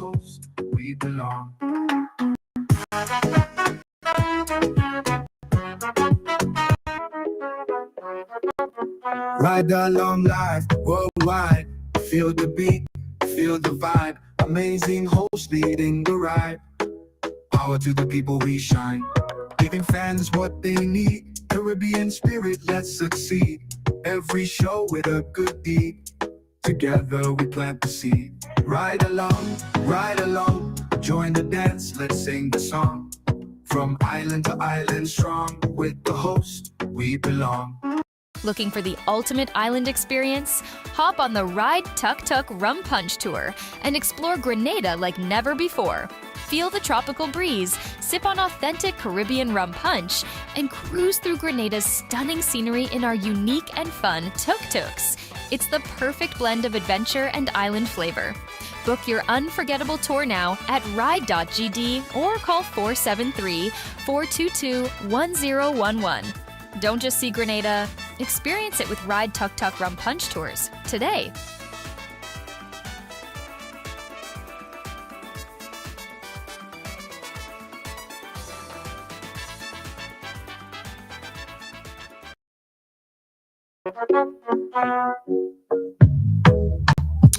host, we belong. Ride along live, worldwide. Feel the beat, feel the vibe. Amazing host leading the ride. Power to the people, we shine. Giving fans what they need. Caribbean spirit, let's succeed. Every show with a good deed. Together we plant the seed. Ride along, join the dance, let's sing the song. From island to island strong, with the host, we belong. Looking for the ultimate island experience? Hop on the Ride Tuk Tuk Rum Punch Tour and explore Grenada like never before. Feel the tropical breeze, sip on authentic Caribbean rum punch, and cruise through Grenada's stunning scenery in our unique and fun tuk-tuks. It's the perfect blend of adventure and island flavor. Book your unforgettable tour now at ride.gd or call 473-422-1011. Don't just see Grenada, experience it with Ride Tuk Tuk Rum Punch Tours today.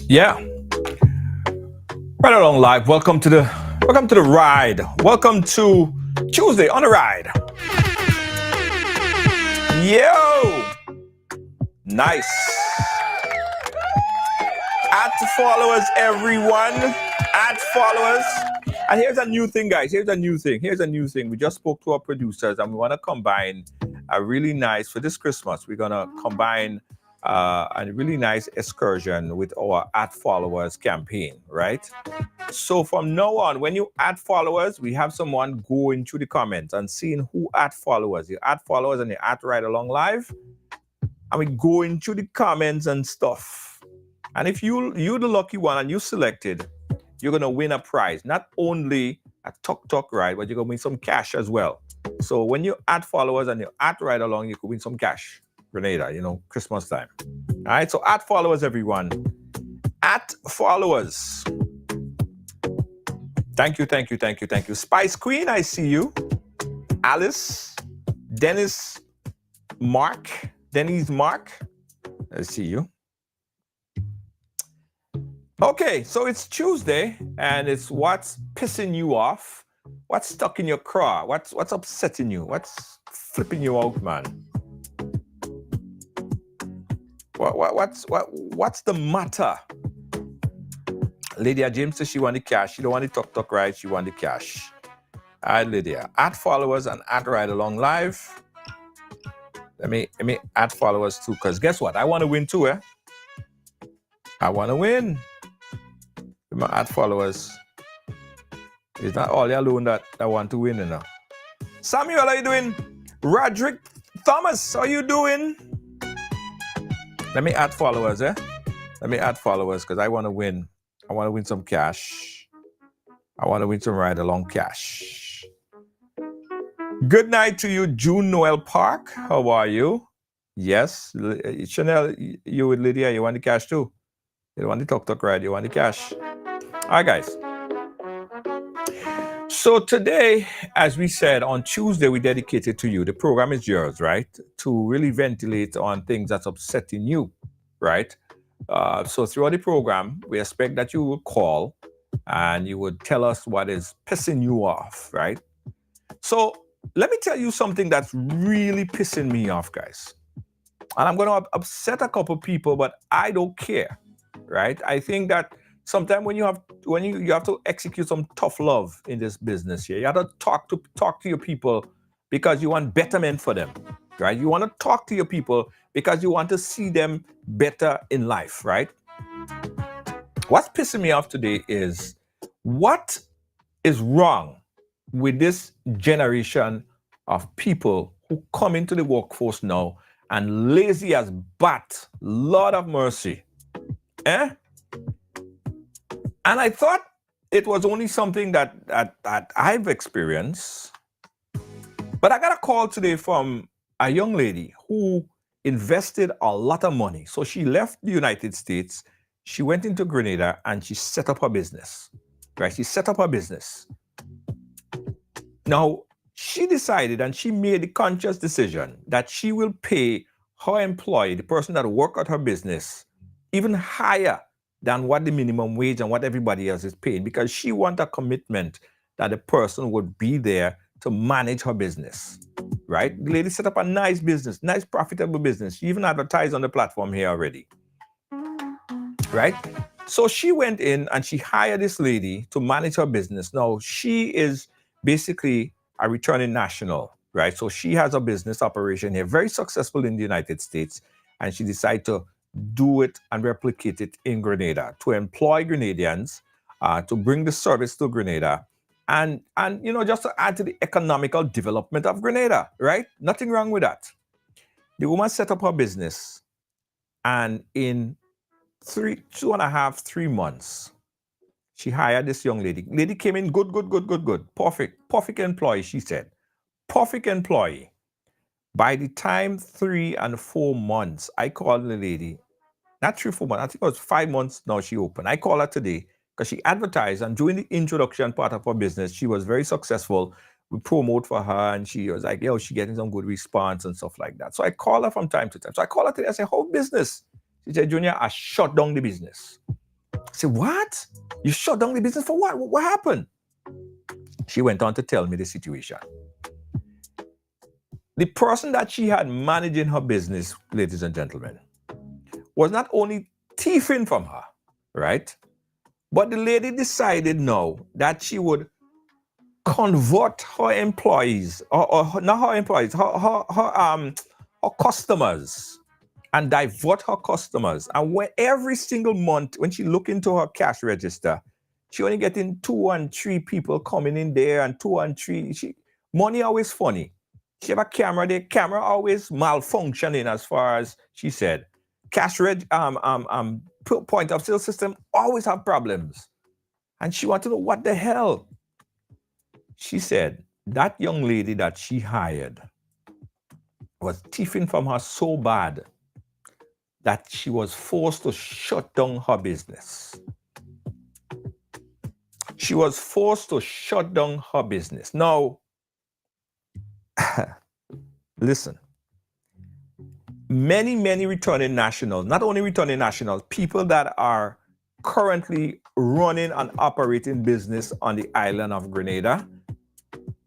Yeah. Right along live. Welcome to the ride. Welcome to Tuesday on the ride. Yo! Nice. Add followers, everyone. Add followers. And here's a new thing, guys. Here's a new thing. We just spoke to our producers and we want to combine a really nice, for this Christmas, we're going to combine a really nice excursion with our add followers campaign, right? So from now on, when you add followers, we have someone go into the comments and seeing who add followers. You add followers and you add Ride Along Live, and we go into the comments and stuff. And if you're the lucky one and you selected, you're gonna win a prize. Not only a Tuk Tuk ride, but you're gonna win some cash as well. So when you add followers and you add Ride Along, you could win some cash. Grenada, Christmas time. All right, so add followers, everyone. Add followers. Thank you. Spice Queen, I see you. Alice, Dennis Mark, I see you. Okay, so it's Tuesday, and it's what's pissing you off, what's stuck in your craw, what's upsetting you, what's flipping you out, man. What's the matter? Lydia James says she want the cash. She don't want the Tuk Tuk ride. She want the cash. All right, Lydia. Add followers and add Ride Along Live. Let me add followers too, because guess what? I want to win too, eh? I want to win. Let me add followers. It's not all you alone that want to win, Samuel, how you doing? Roderick Thomas, how you doing? Let me add followers, eh? Let me add followers because I want to win. I want to win some cash. I want to win some Ride Along cash. Good night to you, June Noel Park. How are you? Yes. Chanel, you with Lydia, you want the cash too? You want the Tuk Tuk ride, you want the cash. All right, guys. So today, as we said, on Tuesday, we dedicated to you. The program is yours, right? To really ventilate on things that's upsetting you, right? So throughout the program, we expect that you will call and you would tell us what is pissing you off, right? So let me tell you something that's really pissing me off, guys. And I'm going to upset a couple people, but I don't care, right? I think that sometimes when you have to execute some tough love in this business here, you have to talk to your people because you want betterment for them, right? You want to talk to your people because you want to see them better in life, right? What's pissing me off today is what is wrong with this generation of people who come into the workforce now and lazy as bat, Lord of mercy, eh? And I thought it was only something that I've experienced. But I got a call today from a young lady who invested a lot of money. So she left the United States, she went into Grenada, and she set up her business. right? She set up her business. Now, she decided and she made the conscious decision that she will pay her employee, the person that work at her business, even higher than what the minimum wage and what everybody else is paying, because she wants a commitment that the person would be there to manage her business, right? The lady set up a nice business, nice profitable business. She even advertised on the platform here already, right? So she went in and she hired this lady to manage her business. Now, she is basically a returning national, right? So she has a business operation here, very successful in the United States, and she decided to do it and replicate it in Grenada, to employ Grenadians, to bring the service to Grenada, and just to add to the economical development of Grenada, right? Nothing wrong with that. The woman set up her business, and in 2.5, 3 months, she hired this young lady. Lady came in good. Perfect employee, she said. Perfect employee. By the time 3 and 4 months, I called the lady, not 3, 4 months, I think it was 5 months now she opened. I called her today because she advertised, and during the introduction part of her business, she was very successful. We promote for her, and she was like, yo, she getting some good response and stuff like that. So I call her from time to time. So I call her today, I said, how business? She said, Junior, I shut down the business. I said, what? You shut down the business for what? What happened? She went on to tell me the situation. The person that she had managing her business, ladies and gentlemen, was not only thieving from her, right? But the lady decided now that she would convert her employees, or not her employees, her customers, and divert her customers. And when every single month, when she look into her cash register, she only getting 2 and 3 people coming in there, and 2 and 3. Money always funny. She have a camera, the camera always malfunctioning, as far as she said. Cash point of sale system always have problems. And she wanted to know what the hell. She said that young lady that she hired was thieving from her so bad that she was forced to shut down her business. She was forced to shut down her business. Now, listen, many returning nationals, not only returning nationals, people that are currently running and operating business on the island of Grenada,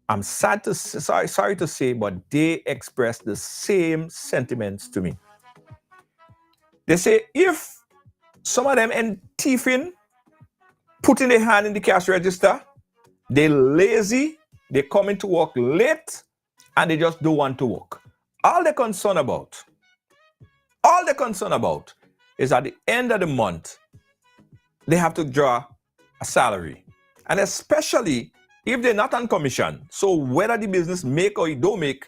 I'm sorry to say, but they express the same sentiments to me. They say if some of them end thieving, putting their hand in the cash register, they lazy, they come into work late, and they just don't want to work. All they're concerned about is at the end of the month, they have to draw a salary. And especially if they're not on commission, so whether the business make or it don't make,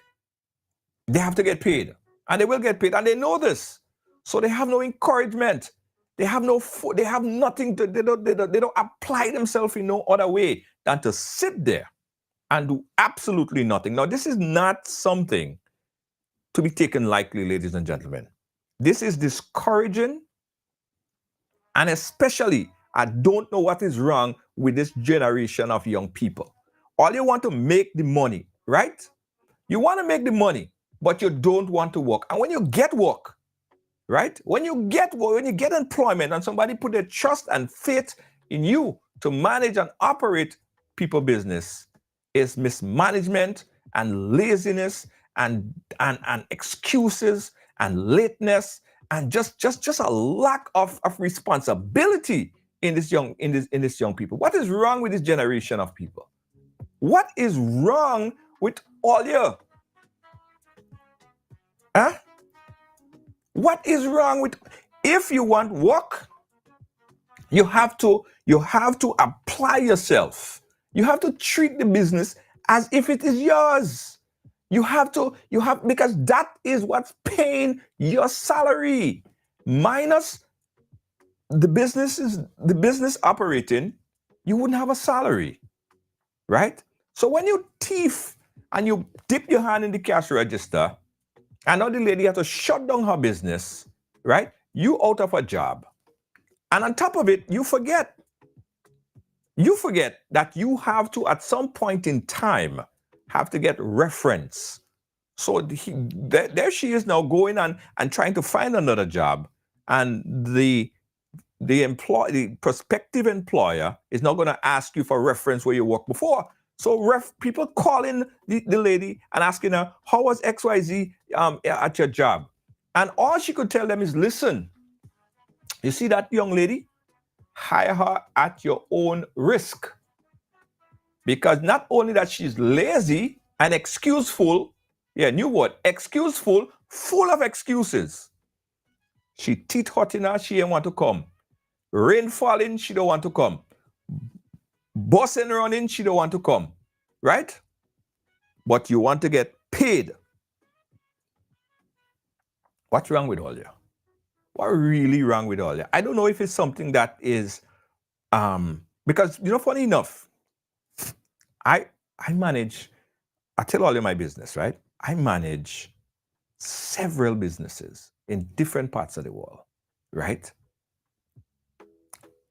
they have to get paid. And they will get paid, and they know this. So they have no encouragement. They have nothing to, they don't apply themselves in no other way than to sit there and do absolutely nothing. Now, this is not something to be taken lightly, ladies and gentlemen. This is discouraging, and especially, I don't know what is wrong with this generation of young people. All you want to make the money, right? You want to make the money, but you don't want to work. And when you get work, right? When you get employment and somebody put their trust and faith in you to manage and operate people business, is mismanagement and laziness and excuses and lateness and just a lack of responsibility in this young people. What is wrong with this generation of people? What is wrong with all you? Huh? What is wrong with, if you want work, you have to apply yourself. You have to treat the business as if it is yours. Because that is what's paying your salary. Minus the business operating, you wouldn't have a salary, right? So when you thief and you dip your hand in the cash register, and now the lady had to shut down her business, right? You out of a job. And on top of it, you forget You forget that you have to, at some point in time, have to get reference. So there she is now going and trying to find another job, and the prospective employer is not going to ask you for reference where you worked before. So people calling the lady and asking her, how was XYZ at your job? And all she could tell them is, listen, you see that young lady? Hire her at your own risk. Because not only that she's lazy and excuseful, new word, excuseful, full of excuses. She teeth hot in her, she ain't want to come. Rain falling, she don't want to come. Bus and running, she don't want to come. Right? But you want to get paid. What's wrong with all you? What really wrong with all you? I don't know if it's something that is, because, funny enough, I tell all you my business, right? I manage several businesses in different parts of the world, right?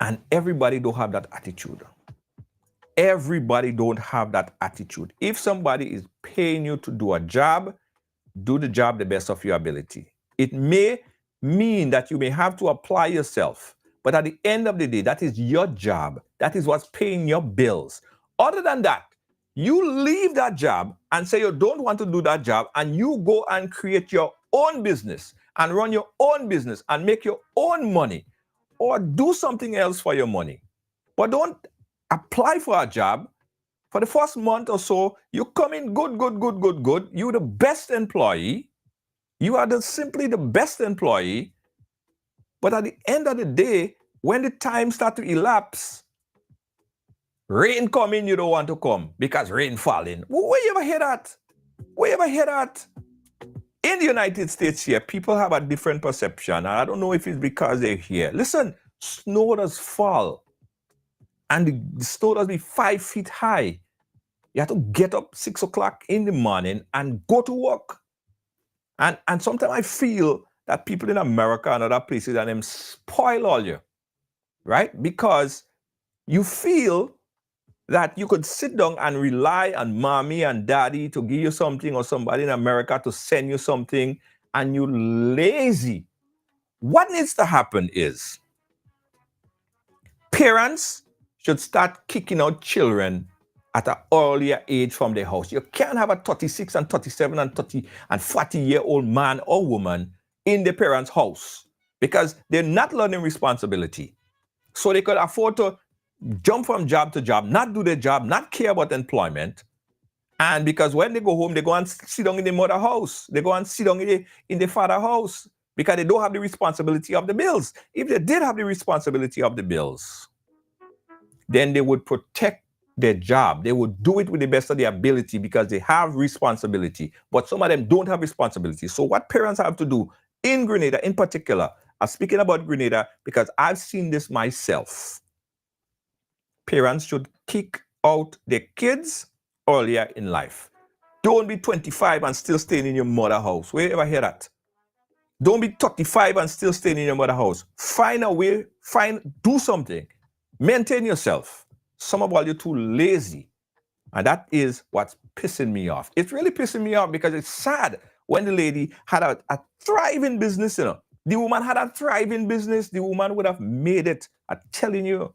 And everybody don't have that attitude. Everybody don't have that attitude. If somebody is paying you to do a job, do the job the best of your ability. It may mean that you may have to apply yourself, but at the end of the day, that is your job. That is what's paying your bills. Other than that, you leave that job and say you don't want to do that job, and you go and create your own business and run your own business and make your own money, or do something else for your money. But don't apply for a job. For the first month or so, you come in good. You're the best employee. You are simply the best employee. But at the end of the day, when the time starts to elapse, rain coming, you don't want to come because rain falling. Where you ever hear that? Where you ever hear that? In the United States here, people have a different perception. And I don't know if it's because they're here. Listen, snow does fall. And the snow does be 5 feet high. You have to get up 6 o'clock in the morning and go to work. And sometimes I feel that people in America and other places and them spoil all you, right? Because you feel that you could sit down and rely on mommy and daddy to give you something, or somebody in America to send you something, and you're lazy. What needs to happen is parents should start kicking out children at an earlier age from their house. You can't have a 36 and 37 and 30 and 40-year-old man or woman in the parents' house, because they're not learning responsibility. So they could afford to jump from job to job, not do their job, not care about employment. And because when they go home, they go and sit down in the mother house. They go and sit down in the father house because they don't have the responsibility of the bills. If they did have the responsibility of the bills, then they would protect their job. They would do it with the best of their ability because they have responsibility. But some of them don't have responsibility. So what parents have to do in Grenada in particular, I'm speaking about Grenada because I've seen this myself. Parents should kick out their kids earlier in life. Don't be 25 and still staying in your mother house. Where you ever hear that? Don't be 35 and still staying in your mother house. Find a way, do something. Maintain yourself. Some of all you're too lazy. And that is what's pissing me off. It's really pissing me off because it's sad when the lady had a thriving business, The woman had a thriving business. The woman would have made it. I'm telling you.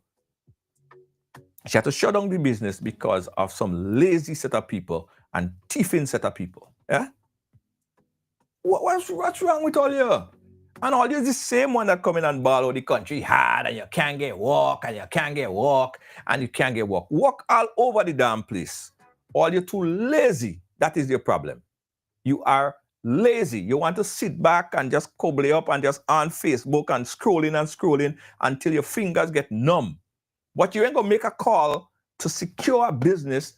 She had to shut down the business because of some lazy set of people and thieving set of people. Yeah? What's wrong with all you? And all you is the same one that come in and ball out the country hard, and you can't get work, and you can't get work, and you can't get work. Work all over the damn place. All you're too lazy. That is your problem. You are lazy. You want to sit back and just cobble up and just on Facebook and scrolling until your fingers get numb. But you ain't gonna make a call to secure a business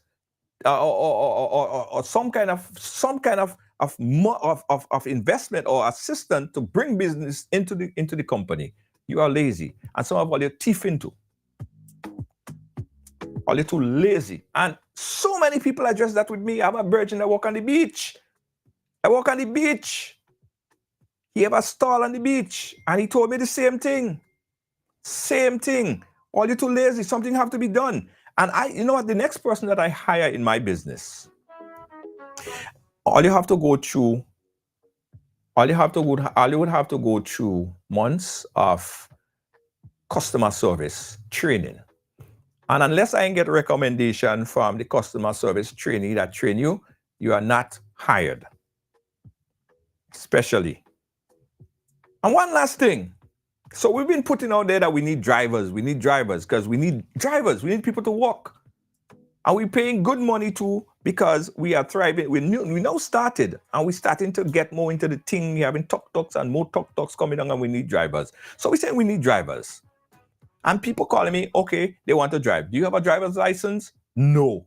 or some kind of investment or assistance to bring business into the company. You are lazy, and some of all you're thieving too. Or you're too lazy, and so many people address that with me. I have a virgin that walk on the beach. He have a stall on the beach, and he told me the same thing. or you're too lazy. Something have to be done. And you know what? The next person that I hire in my business, all you have to go through, all you would have to go through months of customer service training. And unless I get recommendation from the customer service trainee that train you, you are not hired. Especially. And one last thing. So we've been putting out there that we need drivers. We need drivers because we need drivers. We need people to work. And we're paying good money too because we are thriving. We now started and we're starting to get more into the thing. We're having tuk-tuks and more tuk-tuks coming on and we need drivers. So we say we need drivers. And people calling me, okay, they want to drive. Do you have a driver's license? No.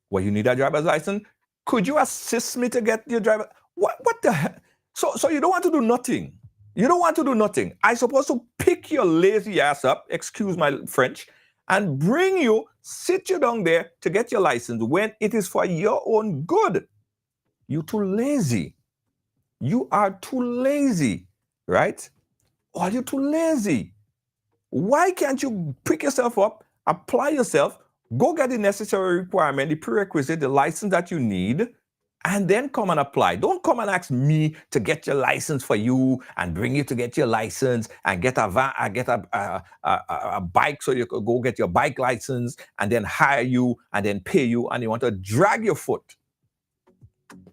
Well, you need a driver's license? Could you assist me to get your driver? What the heck? So you don't want to do nothing. You don't want to do nothing. I'm supposed to pick your lazy ass up, excuse my French, and bring you, sit you down there to get your license when it is for your own good. You're too lazy. You are too lazy, right? Or you're too lazy. Why can't you pick yourself up, apply yourself, go get the necessary requirement, the prerequisite, the license that you need, and then come and apply. Don't come and ask me to get your license for you and bring you to get your license and get a bike so you could go get your bike license and then hire you and then pay you and you want to drag your foot.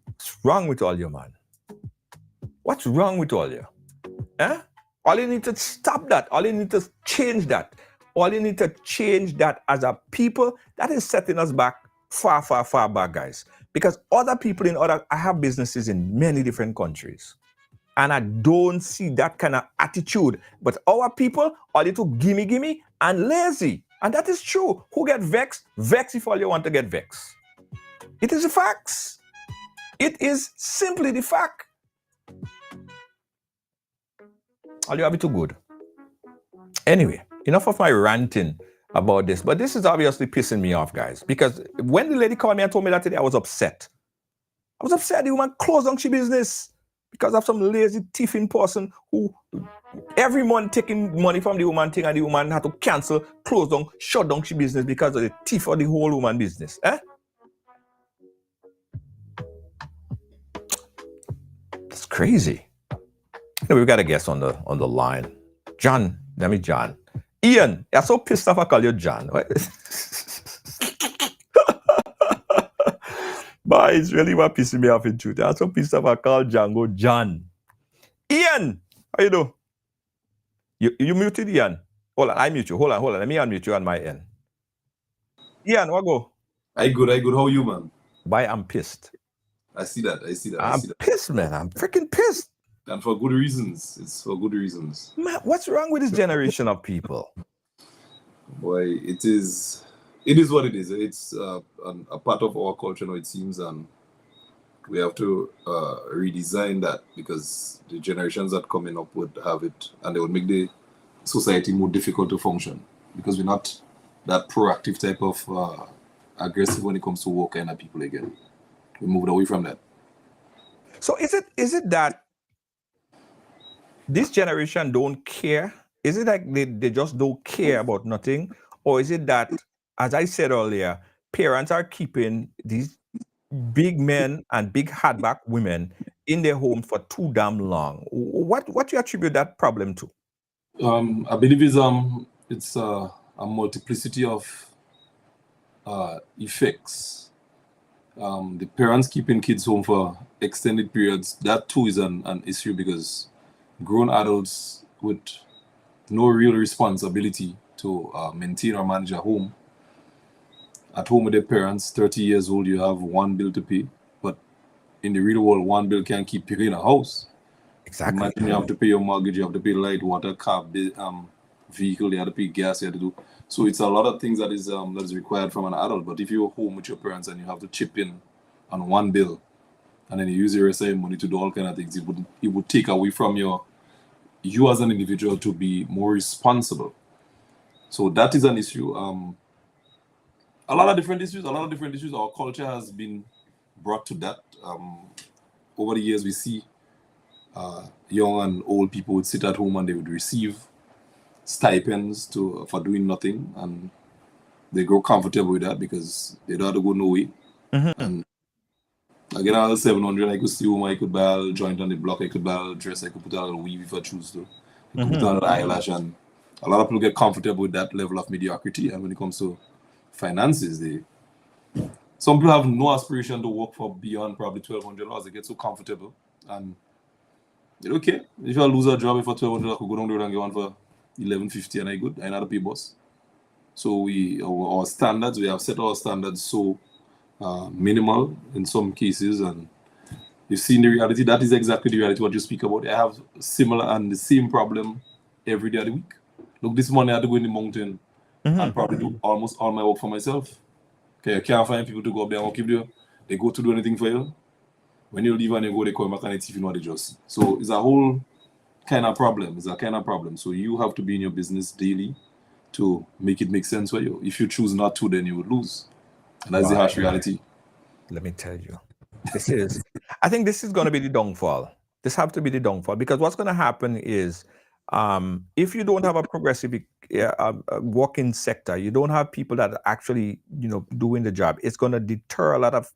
What's wrong with all you, man? What's wrong with all you? Eh? All you need to stop that. All you need to change that. All you need to change that as a people that is setting us back far, far, far back, guys. Because other people I have businesses in many different countries. And I don't see that kind of attitude. But our people are little gimme and lazy. And that is true. Who get vexed? Vex if all you want to get vexed. It is the facts. It is simply the fact. All you have it too good. Anyway, enough of my ranting about this. But this is obviously pissing me off, guys. Because when the lady called me and told me that today, I was upset. I was upset the woman closed down she business because of some lazy thieving person who every month taking money from the woman thing and the woman had to cancel, close down, shut down she business because of the thief of the whole woman business. That's crazy. We've got a guest on the line. John, let me John. Ian, you're so pissed off I call you John. But it's really what pissing me off in truth. I'm so pissed off I call Django John. Ian, how you do? You muted Ian. Hold on, I mute you. Hold on. Let me unmute you on my end. Ian, what go? I good. How are you, man? Why I'm pissed. I see that. I'm pissed, man. I'm freaking pissed. And for good reasons. It's for good reasons. Man, what's wrong with this generation of people? Boy, it is what it is. It's a part of our culture now, it seems, and we have to redesign that because the generations that coming up would have it, and they would make the society more difficult to function because we're not that proactive type of aggressive when it comes to work kind of people again. We moved away from that. So is it that this generation don't care? Is it like they just don't care about nothing? Or is it that, as I said earlier, parents are keeping these big men and big hardback women in their home for too damn long? What do you attribute that problem to? I believe it's a multiplicity of effects. The parents keeping kids home for extended periods, that too is an issue because grown adults with no real responsibility to maintain or manage a home. At home with their parents, 30 years old, you have one bill to pay. But in the real world, one bill can't keep you in a house. Exactly. Imagine you have to pay your mortgage, you have to pay light, water, car, vehicle, you have to pay gas, you have to do. So it's a lot of things that is required from an adult. But if you're home with your parents and you have to chip in on one bill, and then you use your rest of your money to do all kind of things, it would take away from you as an individual to be more responsible. So that is an issue. A lot of different issues. Our culture has been brought to that. Over the years, we see young and old people would sit at home and they would receive stipends for doing nothing, and they grow comfortable with that because they don't have to go no way. And I get another 700. I could see whom I could buy a joint on the block. I could buy a dress. I could put on a weave if I choose to. I could put on an eyelash, and a lot of people get comfortable with that level of mediocrity. And when it comes to finances, some people have no aspiration to work for beyond probably $1,200. They get so comfortable, and they don't care. If I lose a job for $1,200, I could go down the road and get one for $1,150, and I good. I not a pay boss. So our standards, we have set our standards so minimal in some cases, and you've seen the reality. That is exactly the reality what you speak about. I have similar and the same problem every day of the week. Look, this morning I had to go in the mountain and probably do almost all my work for myself. Okay, you can't find people to go up there and work with you. They go to do anything for you. When you leave and you go, they come back and it's even what they just. So it's a whole kind of problem. It's a kind of problem. So you have to be in your business daily to make it make sense for you. If you choose not to, then you would lose. And that's the harsh reality. Let me tell you, I think this is going to be the downfall. This have to be the downfall, because what's going to happen is, if you don't have a progressive working sector, you don't have people that are actually, doing the job, it's going to deter a lot of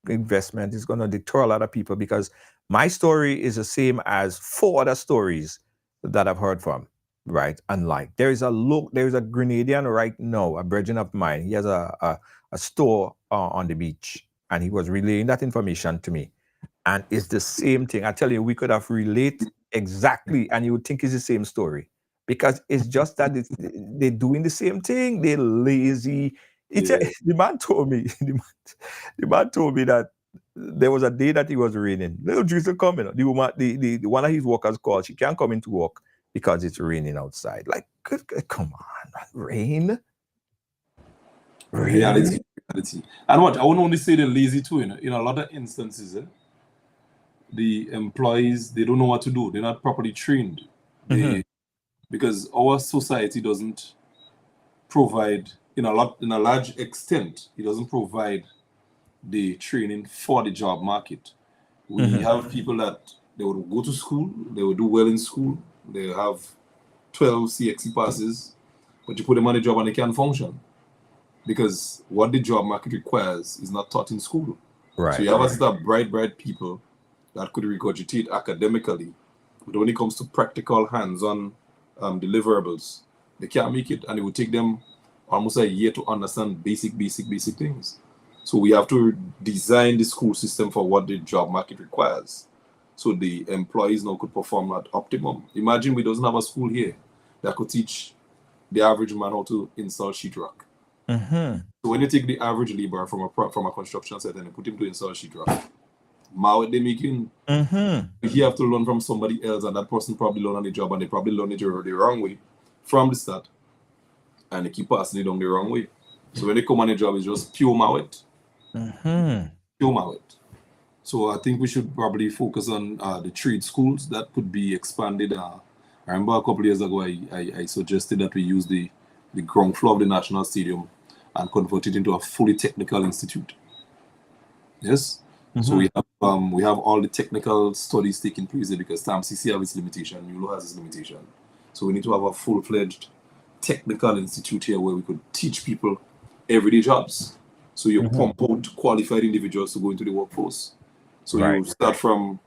investment. It's going to deter a lot of people, because my story is the same as 4 other stories that I've heard from. Right. Unlike there is a Grenadian right now, a brethren of mine. He has a store on the beach, and he was relaying that information to me. And it's the same thing. I tell you, we could have related exactly, and you would think it's the same story, because it's just that they're doing the same thing. They're lazy. The man told me, the man told me that there was a day that it was raining. Little drizzle coming. The woman, the one of his workers called. She can't come into work because it's raining outside. Like, come on, rain. Reality. And what I won't only say they're lazy too. In a lot of instances, the employees, they don't know what to do. They're not properly trained. Because our society doesn't provide, in a large extent, it doesn't provide the training for the job market. We have people that they would go to school, they would do well in school, they have 12 CXC passes, but you put them on the job and they can't function, because what the job market requires is not taught in school. Right. So you have a set of bright people that could regurgitate academically, but when it comes to practical hands-on deliverables, they can't make it, and it would take them almost a year to understand basic things. So we have to design the school system for what the job market requires, so the employees now could perform at optimum. Imagine we doesn't have a school here that could teach the average man how to install sheetrock. So when you take the average laborer from a construction site and you put him to install sheetrock, what they making, he have to learn from somebody else, and that person probably learn on the job, and they probably learn it the wrong way from the start, and they keep passing it down the wrong way. So when they come on the job, it's just pure mawet. Pure mawet. So I think we should probably focus on the trade schools that could be expanded. I remember a couple of years ago, I suggested that we use the ground floor of the National Stadium and convert it into a fully technical institute. Yes. So we have all the technical studies taking place there, because TAMCC have its limitation, ULO has its limitation. So we need to have a full-fledged technical institute here where we could teach people everyday jobs. So you pump out qualified individuals to go into the workforce. So you start from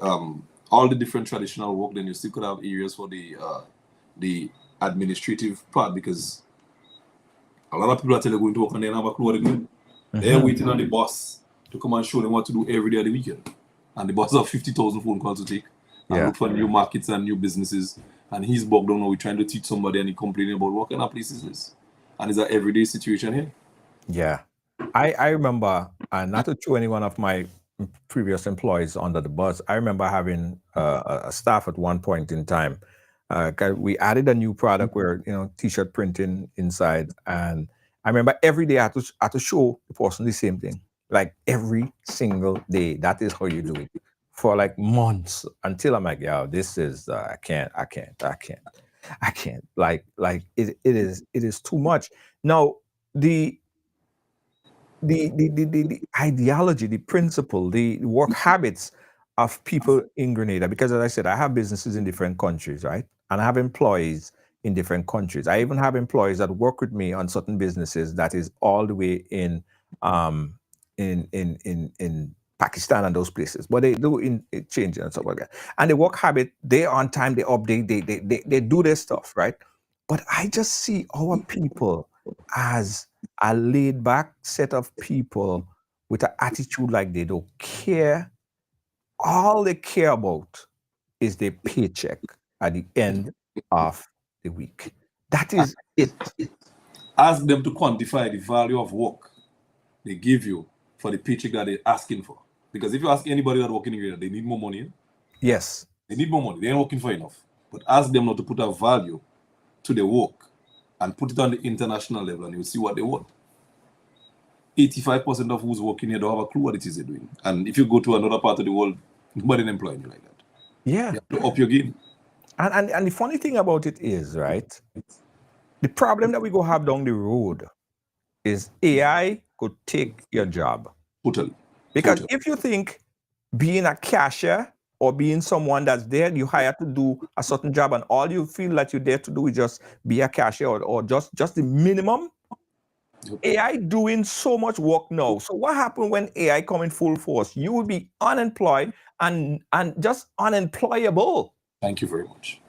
all the different traditional work, then you still could have areas for the administrative part, because a lot of people are telling going to work and they don't have a clue what they're doing. They're waiting on the boss to come and show them what to do every day of the weekend. And the boss has 50,000 phone calls to take and look for new markets and new businesses. And he's bogged down now. We're trying to teach somebody and he's complaining about what kind of places this. And it's an everyday situation here. Yeah. I remember, not to throw any one of my previous employees under the bus, I remember having a staff at one point in time. We added a new product where, t-shirt printing inside. And I remember every day I had to show the person the same thing. Like every single day. That is how you do it for like months, until I'm like, yo, this is I can't. Like it is too much. Now the ideology, the principle, the work habits of people in Grenada, because as I said, I have businesses in different countries, right? And I have employees in different countries. I even have employees that work with me on certain businesses that is all the way in Pakistan and those places, but they do in changing and stuff like that. And the work habit, they on time, they update, they do their stuff, right? But I just see our people as a laid back set of people with an attitude like they don't care. All they care about is their paycheck at the end of the week. That is it. Ask them to quantify the value of work they give you for the paycheck that they're asking for. Because if you ask anybody that working here, they need more money. Yes. They need more money. They ain't working for enough. But ask them not to put a value to their work and put it on the international level, and you'll see what they want. 85% of who's working here don't have a clue what it is they're doing. And if you go to another part of the world, nobody employing you like that. Yeah. You have to up your game. And the funny thing about it is, right, the problem that we go have down the road is AI could take your job. Totally. Because Totally. if you think being a cashier or being someone that's there, you hire to do a certain job, and all you feel that you're there to do is just be a cashier or just the minimum. Yep. AI doing so much work now. So what happened when AI come in full force? You will be unemployed and just unemployable. Thank you very much.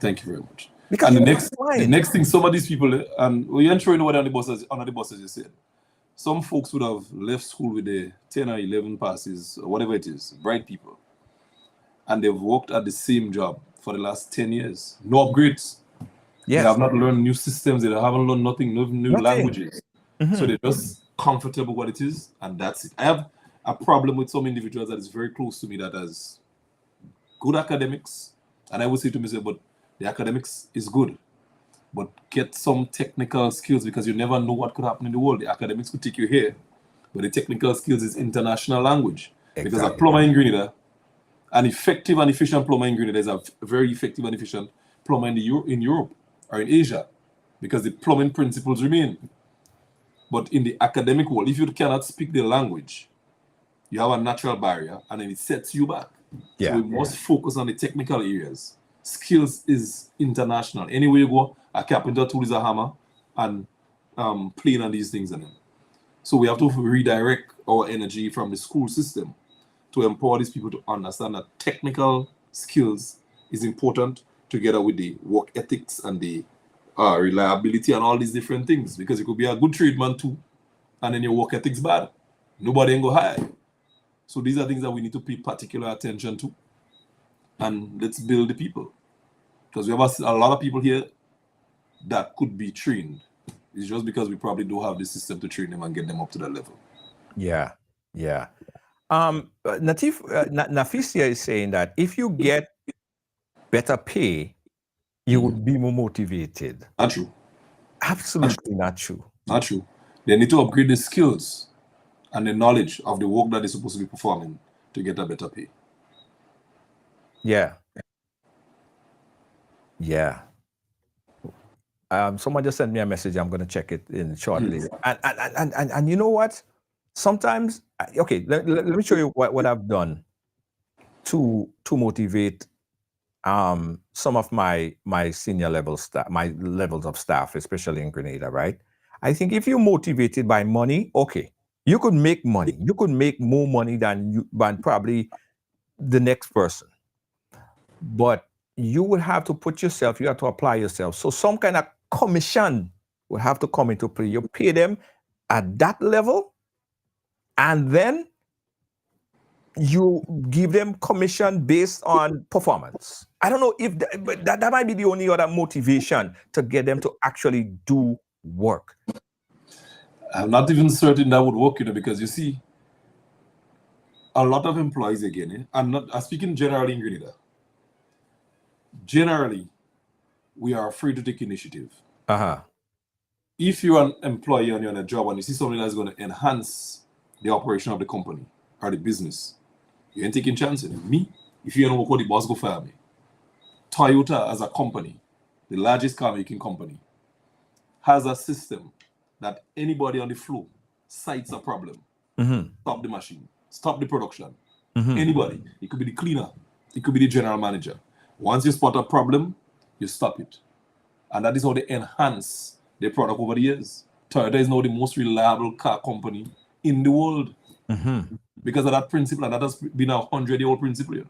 Thank you very much. Because And the next thing, some of these people, and we ain't showing what on the buses you said. Some folks would have left school with the 10 or 11 passes, or whatever it is, bright people. And they've worked at the same job for the last 10 years. No upgrades. Yes. They have not learned new systems. They haven't learned nothing, no new languages. Mm-hmm. So they're just comfortable with what it is, and that's it. I have a problem with some individuals that is very close to me that has good academics. And I would say to myself, but the academics is good. But get some technical skills, because you never know what could happen in the world. The academics could take you here, but the technical skills is international language. Exactly. Because a plumber in Grenada, an effective and efficient plumber in Grenada is a very effective and efficient plumber in Europe or in Asia, because the plumbing principles remain. But in the academic world, if you cannot speak the language, you have a natural barrier, and then it sets you back. Yeah. So we must focus on the technical areas. Skills is international. Anywhere you go, a carpenter tool is a hammer, and plane and these things. So we have to redirect our energy from the school system to empower these people to understand that technical skills is important together with the work ethics and the reliability and all these different things. Because you could be a good tradesman too, and then your work ethics bad. Nobody ain't go high. So these are things that we need to pay particular attention to. And let's build the people. Because we have a lot of people here that could be trained. It's just because we probably don't have the system to train them and get them up to that level. Yeah, yeah. Nafisia is saying that if you get better pay, you would be more motivated. Not true. Absolutely not true. Not true. They need to upgrade the skills and the knowledge of the work that they're supposed to be performing to get a better pay. Yeah. Yeah. Someone just sent me a message. I'm going to check it in shortly. And you know what? Sometimes, okay, let me show you what I've done to motivate some of my senior level staff, my levels of staff, especially in Grenada, right? I think if you're motivated by money, okay, you could make money. You could make more money than probably the next person. But you will have to put yourself, you have to apply yourself. So some kind of commission will have to come into play. You pay them at that level, and then you give them commission based on performance. I don't know if but that might be the only other motivation to get them to actually do work. I'm not even certain that would work, because you see, a lot of employees again, I'm speaking generally in Grenada. Generally, we are afraid to take initiative. If you're an employee and you're on a job and you see something that's going to enhance the operation of the company or the business, you ain't taking chances. Me, if you don't work with the boss, go fire me. Toyota as a company, the largest car making company, has a system that anybody on the floor cites a problem. Stop the machine, stop the production. Anybody, it could be the cleaner, it could be the general manager. Once you spot a problem, you stop it. And that is how they enhance their product over the years. Toyota is now the most reliable car company in the world because of that principle, and that has been a 100-year-old principle here.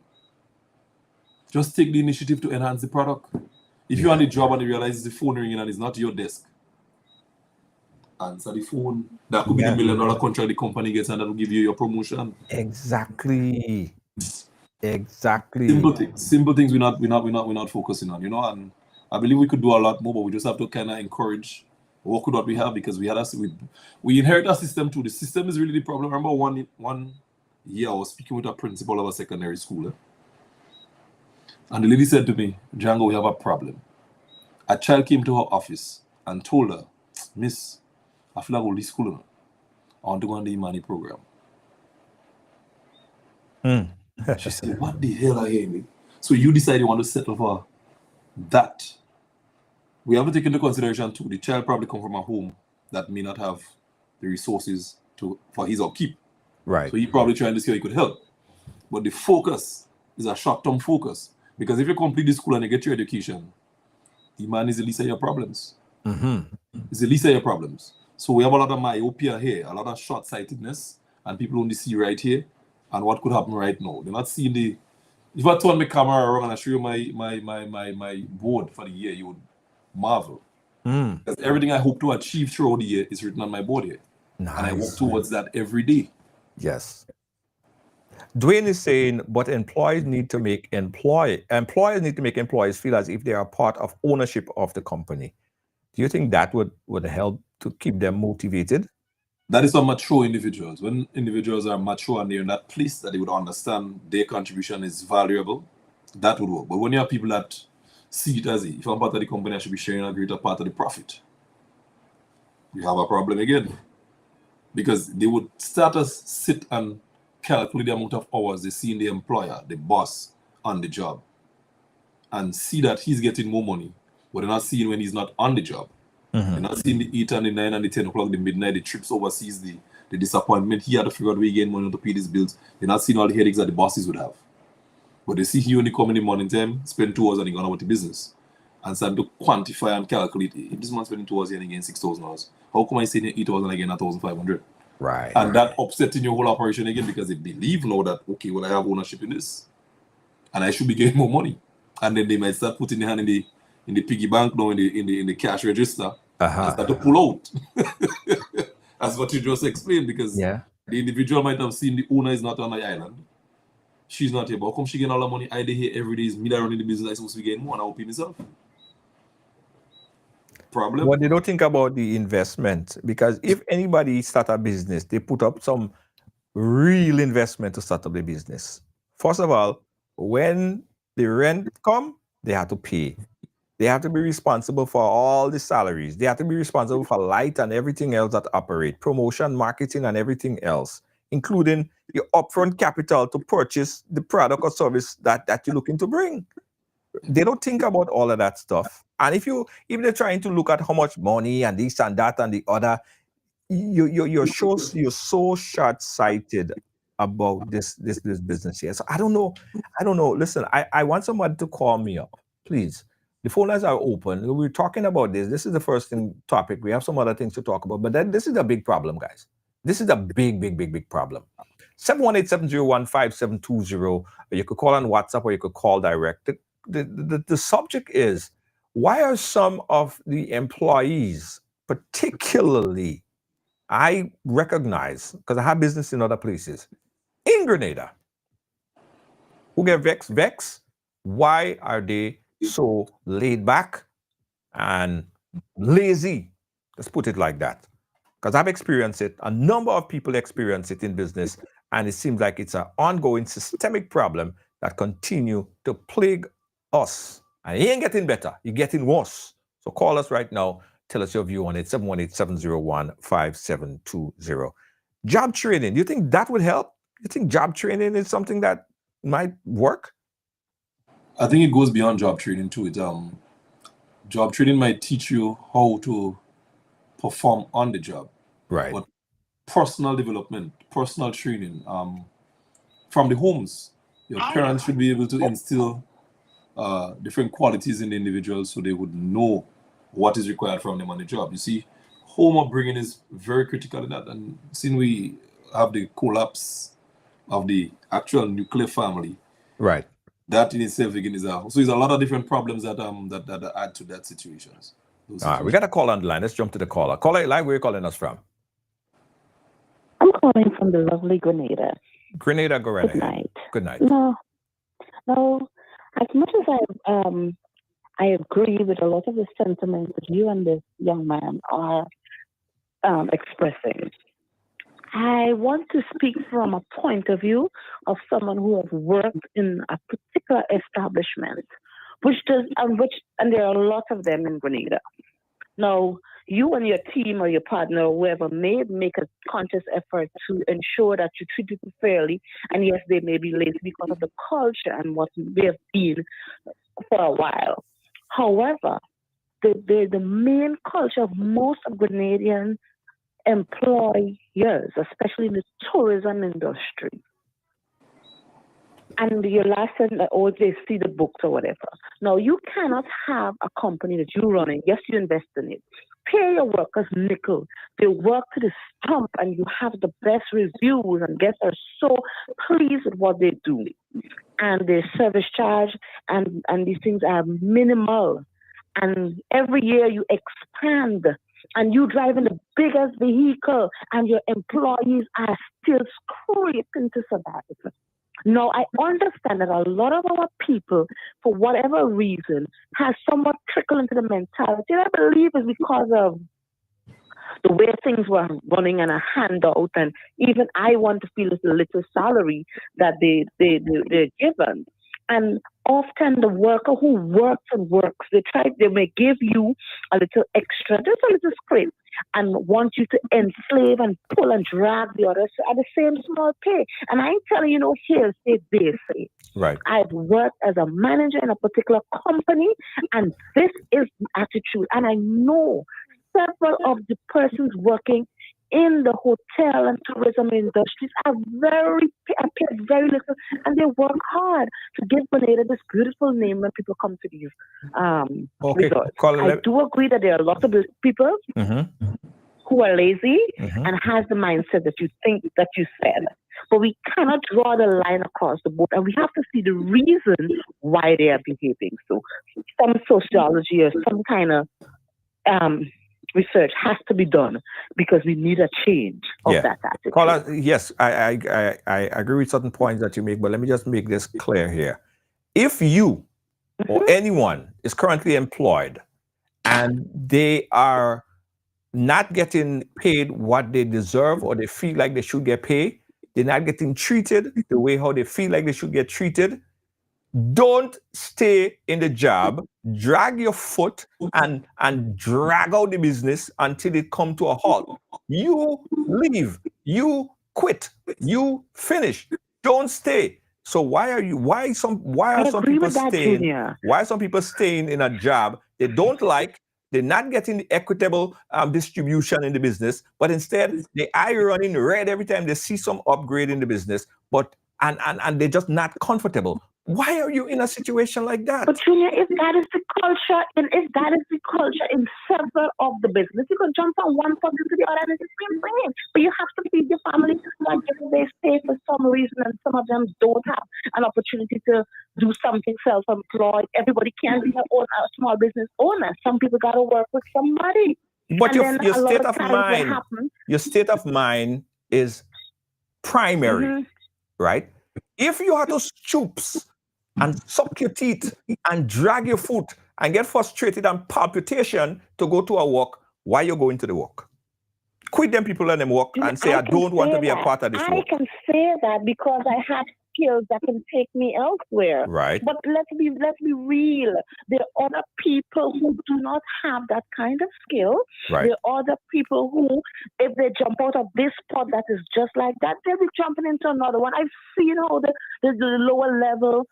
Just take the initiative to enhance the product. If you're on the job and you realize the phone ringing and it's not your desk, answer the phone. That could be the $1 million contract the company gets, and that will give you your promotion. Exactly. Simple things we're not focusing on, and I believe we could do a lot more, but we just have to kind of encourage, work with what we have, because we inherit a system too. The system is really the problem. I remember one year I was speaking with a principal of a secondary school, and the lady said to me, "Django, we have a problem." A child came to her office and told her, "Miss, I feel like all this school, I want to go on the Imani program." She said, "What the hell are you doing?" So you decide you want to settle for that. We have to take into consideration too, the child probably come from a home that may not have the resources for his upkeep. Right. So he probably trying to see how he could help. But the focus is a short-term focus. Because if you complete the school and you get your education, the man is the least of your problems. It's the least of your problems. So we have a lot of myopia here, a lot of short-sightedness, and people only see right here and what could happen right now. They're not seeing the... If I turn my camera around and I show you my board for the year, you would marvel. Because everything I hope to achieve throughout the year is written on my board here. Nice. And I work towards that every day. Yes. Dwayne is saying, but employers need to make employees feel as if they are part of ownership of the company. Do you think that would help to keep them motivated? That is for mature individuals. When individuals are mature and they're in that place that they would understand their contribution is valuable, that would work. But when you have people that see it as if I'm part of the company, I should be sharing a greater part of the profit, you have a problem again. Because they would start to sit and calculate the amount of hours they see in the employer, the boss, on the job, and see that he's getting more money, but they're not seeing when he's not on the job. They're not seeing the 8 and the 9 and the 10 o'clock, the midnight, the trips overseas, the disappointment. He had to figure out where he gain money to pay his bills. They're not seeing all the headaches that the bosses would have. But they see he only come in the morning time, spend 2 hours and he gone about the business. And start to quantify and calculate, if this man spending 2 hours here and again 6,000 hours, how come I stay 8 hours and again 1,500? Right. And that upsetting your whole operation again, because they believe now that, okay, well, I have ownership in this and I should be getting more money. And then they might start putting their hand in the piggy bank now, in the cash register, and start to pull out. That's what you just explained, because the individual might have seen the owner is not on the island. She's not here, but how come she getting all the money? I here every day is me that running the business. I'm supposed to be getting more, and I'll pay myself. Problem. What they don't think about the investment, because if anybody start a business, they put up some real investment to start up the business. First of all, when the rent come, they have to pay. They have to be responsible for all the salaries. They have to be responsible for light and everything else that operate, promotion, marketing, and everything else, including your upfront capital to purchase the product or service that you're looking to bring. They don't think about all of that stuff. And if they're trying to look at how much money and this and that and the other, you're so short-sighted about this business here. So I don't know. Listen, I want somebody to call me up, please. The phone lines are open. We're talking about this. This is the first topic. We have some other things to talk about, but then this is a big problem, guys. This is a big problem. 718-701-5720. You could call on WhatsApp or you could call direct. The subject is, why are some of the employees, particularly, I recognize, because I have business in other places, in Grenada, who get vexed? Why are they so laid back and lazy? Let's put it like that. Because I've experienced it. A number of people experience it in business, and it seems like it's an ongoing systemic problem that continue to plague us. And it ain't getting better. It's getting worse. So call us right now. Tell us your view on it. 718-701-5720. Job training. Do you think that would help? You think job training is something that might work? I think it goes beyond job training too. Job training might teach you how to perform on the job. Right. But personal development, personal training, from the homes, your parents should be able to instill different qualities in the individuals so they would know what is required from them on the job. You see, home upbringing is very critical in that. And since we have the collapse of the actual nuclear family, Right. that in itself again is so there's a lot of different problems that add to that situations. All right, we got a call on the line. Let's jump to the caller. Caller line, where are you calling us from? I'm calling from the lovely Grenada. Grenada, go right Good ahead. night. Good night. No. As much as I agree with a lot of the sentiments that you and this young man are expressing, I want to speak from a point of view of someone who has worked in a particular establishment, and there are a lot of them in Grenada. Now, you and your team or your partner or whoever may make a conscious effort to ensure that you treat people fairly. And yes, they may be late because of the culture and what they have been for a while. However, the main culture of most of Grenadian employers, especially in the tourism industry, and your last said, or they see the books or whatever. Now, you cannot have a company that you're running. Yes, you invest in it. Pay your workers nickel. They work to the stump and you have the best reviews and guests are so pleased with what they do. And their service charge and these things are minimal. And every year you expand and you driving the biggest vehicle and your employees are still scraping to survive. Now, I understand that a lot of our people, for whatever reason, has somewhat trickled into the mentality. And I believe it's because of the way things were running and a handout. And even I want to feel the little salary that they're given. And often the worker who works and works, they may give you a little extra, just a little scrape, and want you to enslave and pull and drag the others at the same small pay. And I ain't telling you no hearsay, they say. Right. I've worked as a manager in a particular company, and this is the attitude. And I know several of the persons working in the hotel and tourism industries are paid very little, and they work hard to give Grenada this beautiful name when people come to these resorts. I do agree that there are lots of people who are lazy and has the mindset that you think that you said. But we cannot draw the line across the board, and we have to see the reason why they are behaving. So some sociology or some kind of research has to be done because we need a change of that attitude. Caller, yes, I agree with certain points that you make, but let me just make this clear here. If you or anyone is currently employed and they are not getting paid what they deserve or they feel like they should get paid, they're not getting treated the way how they feel like they should get treated, don't stay in the job, drag your foot and drag out the business until it come to a halt. You leave, you quit, you finish, don't stay. So why are some people staying in a job they don't like? They're not getting the equitable distribution in the business, but instead they are running red every time they see some upgrade in the business, but and they're just not comfortable. Why are you in a situation like that? But Junior, if that is the culture, in several of the business, you can jump from one subject to the other, and it's the same thing. But you have to feed your family. Like if they stay for some reason, and some of them don't have an opportunity to do something self-employed. Everybody can't be a small business owner. Some people got to work with somebody. But your state of mind is primary, right? If you have to stoop and suck your teeth and drag your foot and get frustrated and palpitation to go to a work, why you going to the work? Quit them people and them work and say, I don't want to be a part of this work. I can say that because I have skills that can take me elsewhere. Right. But let's be real. There are other people who do not have that kind of skill. Right. There are other people who, if they jump out of this spot that is just like that, they'll be jumping into another one. I've seen how the lower level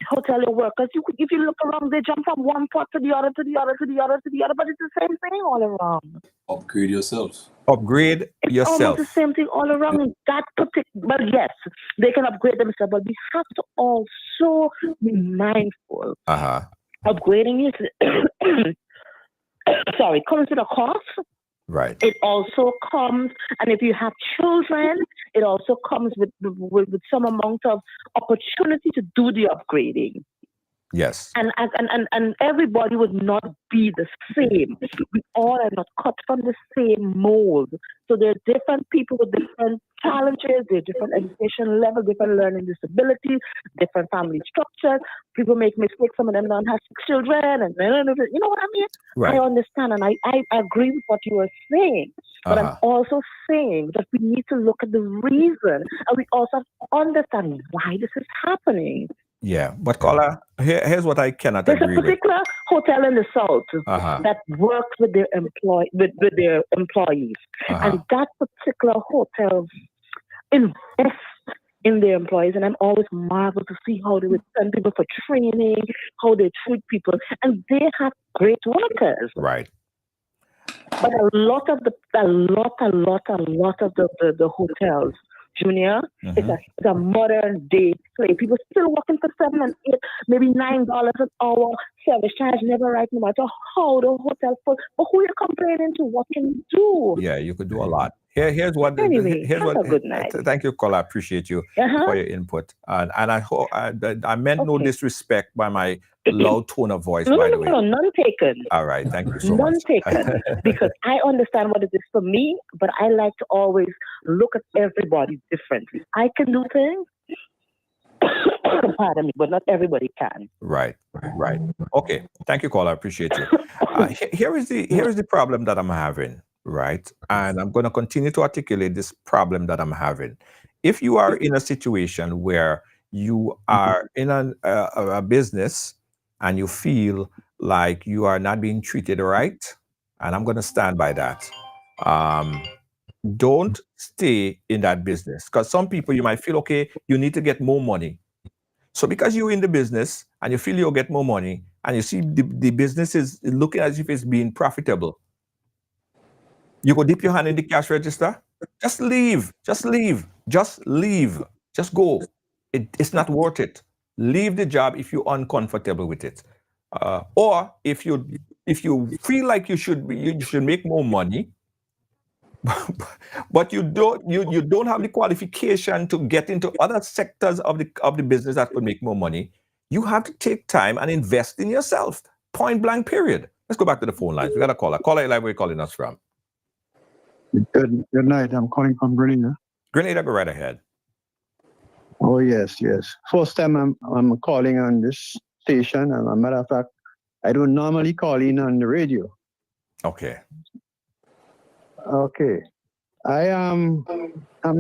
hotelier workers, if you look around, they jump from one pot to the other, to the other, to the other, to the other, but it's the same thing all around. Upgrade yourself. It's almost the same thing all around in that particular, but yes, they can upgrade themselves, but we have to also be mindful. Upgrading is sorry, comes with a cost. Right. It also comes, and if you have children, it also comes with some amount of opportunity to do the upgrading. Yes. And everybody would not be the same. We all are not cut from the same mold. So there are different people with different challenges, there are different education level, different learning disabilities, different family structures. People make mistakes. Some of them don't have 6 children, and you know what I mean? Right. I understand, and I agree with what you are saying. But I'm also saying that we need to look at the reason, and we also have to understand why this is happening. Yeah, but caller, here's what I cannot There's agree a with. particular hotel in the south that works with their their employees, and that particular hotel invests in their employees. And I'm always marveled to see how they would send people for training, how they treat people, and they have great workers. Right. But a lot of the hotels, Junior, it's a modern day play. People still working for $7 and $8, maybe $9 an hour. Service charge never right, no matter how the hotel full. But who you complaining to? What can you do? Yeah, you could do a lot. Here's what. Anyway, here's have what. a good night. Thank you, caller. I appreciate you for your input. And I hope I meant no disrespect by my loud tone of voice. By the way, no, none taken. All right, thank you so much. None taken, because I understand what it is for me, but I like to always look at everybody differently. I can do things, pardon me, but not everybody can. Right. Okay, thank you, caller. I appreciate you. Here is the problem that I'm having. Right. And I'm going to continue to articulate this problem that I'm having. If you are in a situation where you are in a business and you feel like you are not being treated right, and I'm going to stand by that, don't stay in that business. Because some people, you might feel, okay, you need to get more money. So because you're in the business and you feel you'll get more money and you see the business is looking as if it's being profitable, you go dip your hand in the cash register. Just leave. Just go. It's not worth it. Leave the job if you're uncomfortable with it, or if you feel like you should make more money, but you don't have the qualification to get into other sectors of the business that could make more money. You have to take time and invest in yourself. Point blank. Period. Let's go back to the phone lines. We got a caller. Caller, where are you calling us from? Good night. I'm calling from Grenada. Grenada, go right ahead. Oh yes. First time I'm calling on this station, and as a matter of fact, I don't normally call in on the radio. Okay. I'm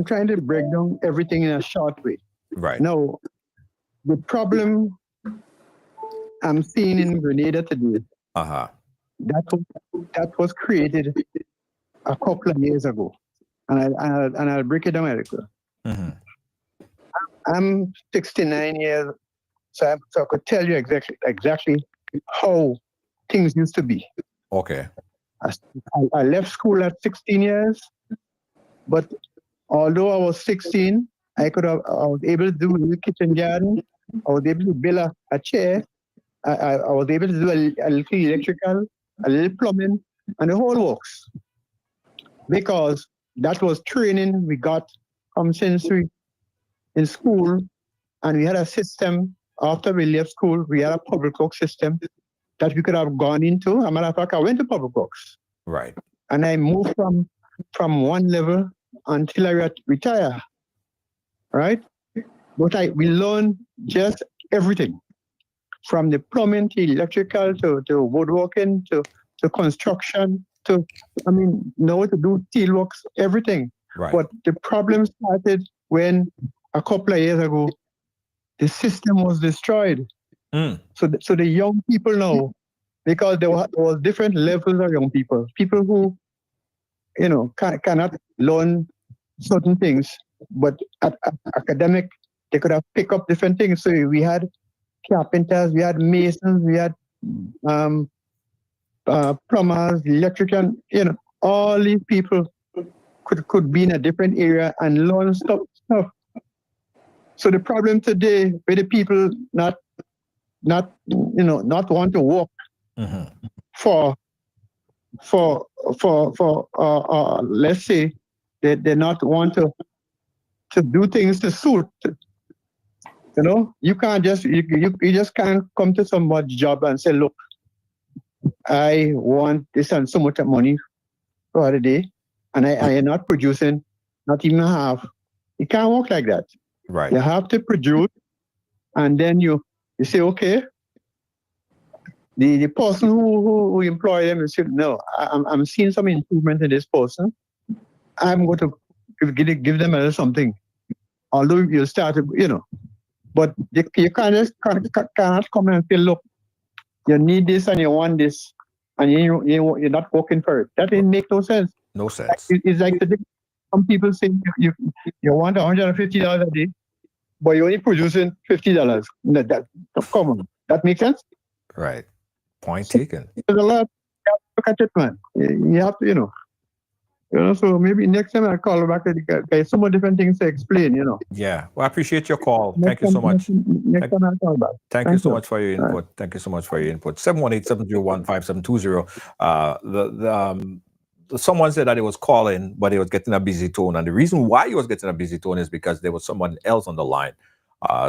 trying to break down everything in a short way. Right. Now, the problem I'm seeing in Grenada today, that was created a couple of years ago, and I'll break it down, Erica. I'm 69 years, so I could tell you exactly how things used to be. Okay. I left school at 16 years, but although I was 16, I was able to do the kitchen garden. I was able to build a chair. I was able to do a little electrical, a little plumbing, and the whole works. Because that was training we got from sensory in school, and we had a system. After we left school, we had a public works system that we could have gone into. As a matter of fact, I went to public works. Right. And I moved from one level until I retire. Right? But we learned just everything. From the plumbing to electrical to woodworking to construction know to do steel works, everything. Right. But the problem started when a couple of years ago, the system was destroyed. So the young people now, because there was different levels of young people who, cannot learn certain things, but at academic, they could have picked up different things. So we had carpenters, we had masons, we had plumbers, electricians, all these people could be in a different area and learn stuff. So the problem today with the people not want to work for for let's say they not want to do things to suit. You know, you can't just you just can't come to somebody's job and say, look, I want this and so much money for the day, and I am not producing not even half. It can't work like that. Right. You have to produce, and then you say, okay, the person who employ them, you say, no, I'm seeing some improvement in this person. I'm going to give them a little something. Although you start, you know, but you cannot come and say, look, you need this and you want this, and you're not working for it. That didn't make no sense. No sense. It's like some people say you want $150 a day, but you're only producing $50. That come on, that makes sense. Right. Point taken. There's a lot. You have to look at it, man. You have to, you know. So maybe next time I'll call back. There's so many different things to explain, you know. Yeah. Well, I appreciate your call. Thank you so much. Next time I'll call back. Thank you so much for your input. Thank you so much for your input. 718-701-5720. Someone said that he was calling, but he was getting a busy tone. And the reason why he was getting a busy tone is because there was someone else on the line.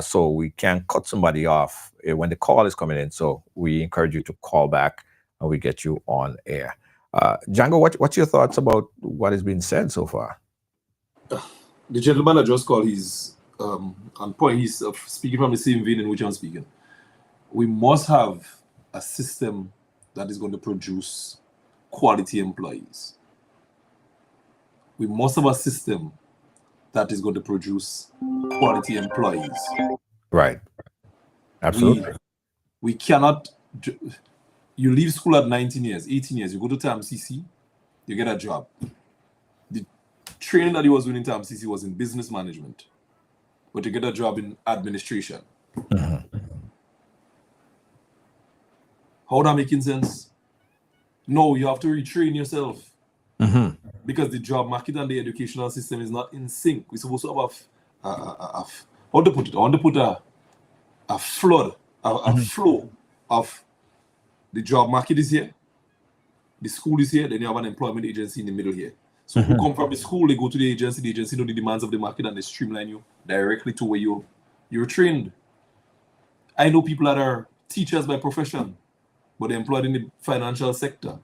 So we can't cut somebody off when the call is coming in. So we encourage you to call back and we get you on air. Django, what's your thoughts about what has been said so far? The gentleman that just called, he's on point. He's speaking from the same vein in which I'm speaking. We must have a system that is going to produce quality employees. We must have a system that is going to produce quality employees. Right. Absolutely. We cannot. You leave school at 19 years, 18 years, you go to TAMCC, you get a job. The training that he was doing in TAMCC was in business management, but you get a job in administration. Mm-hmm. How that making sense? No, you have to retrain yourself. Mm-hmm. Because the job market and the educational system is not in sync. We're supposed to have how to put it? I want to put a flood, a flow of the job market is here, the school is here, then you have an employment agency in the middle here. So who come from the school, they go to the agency know the demands of the market and they streamline you directly to where you're trained. I know people that are teachers by profession, but they're employed in the financial sector.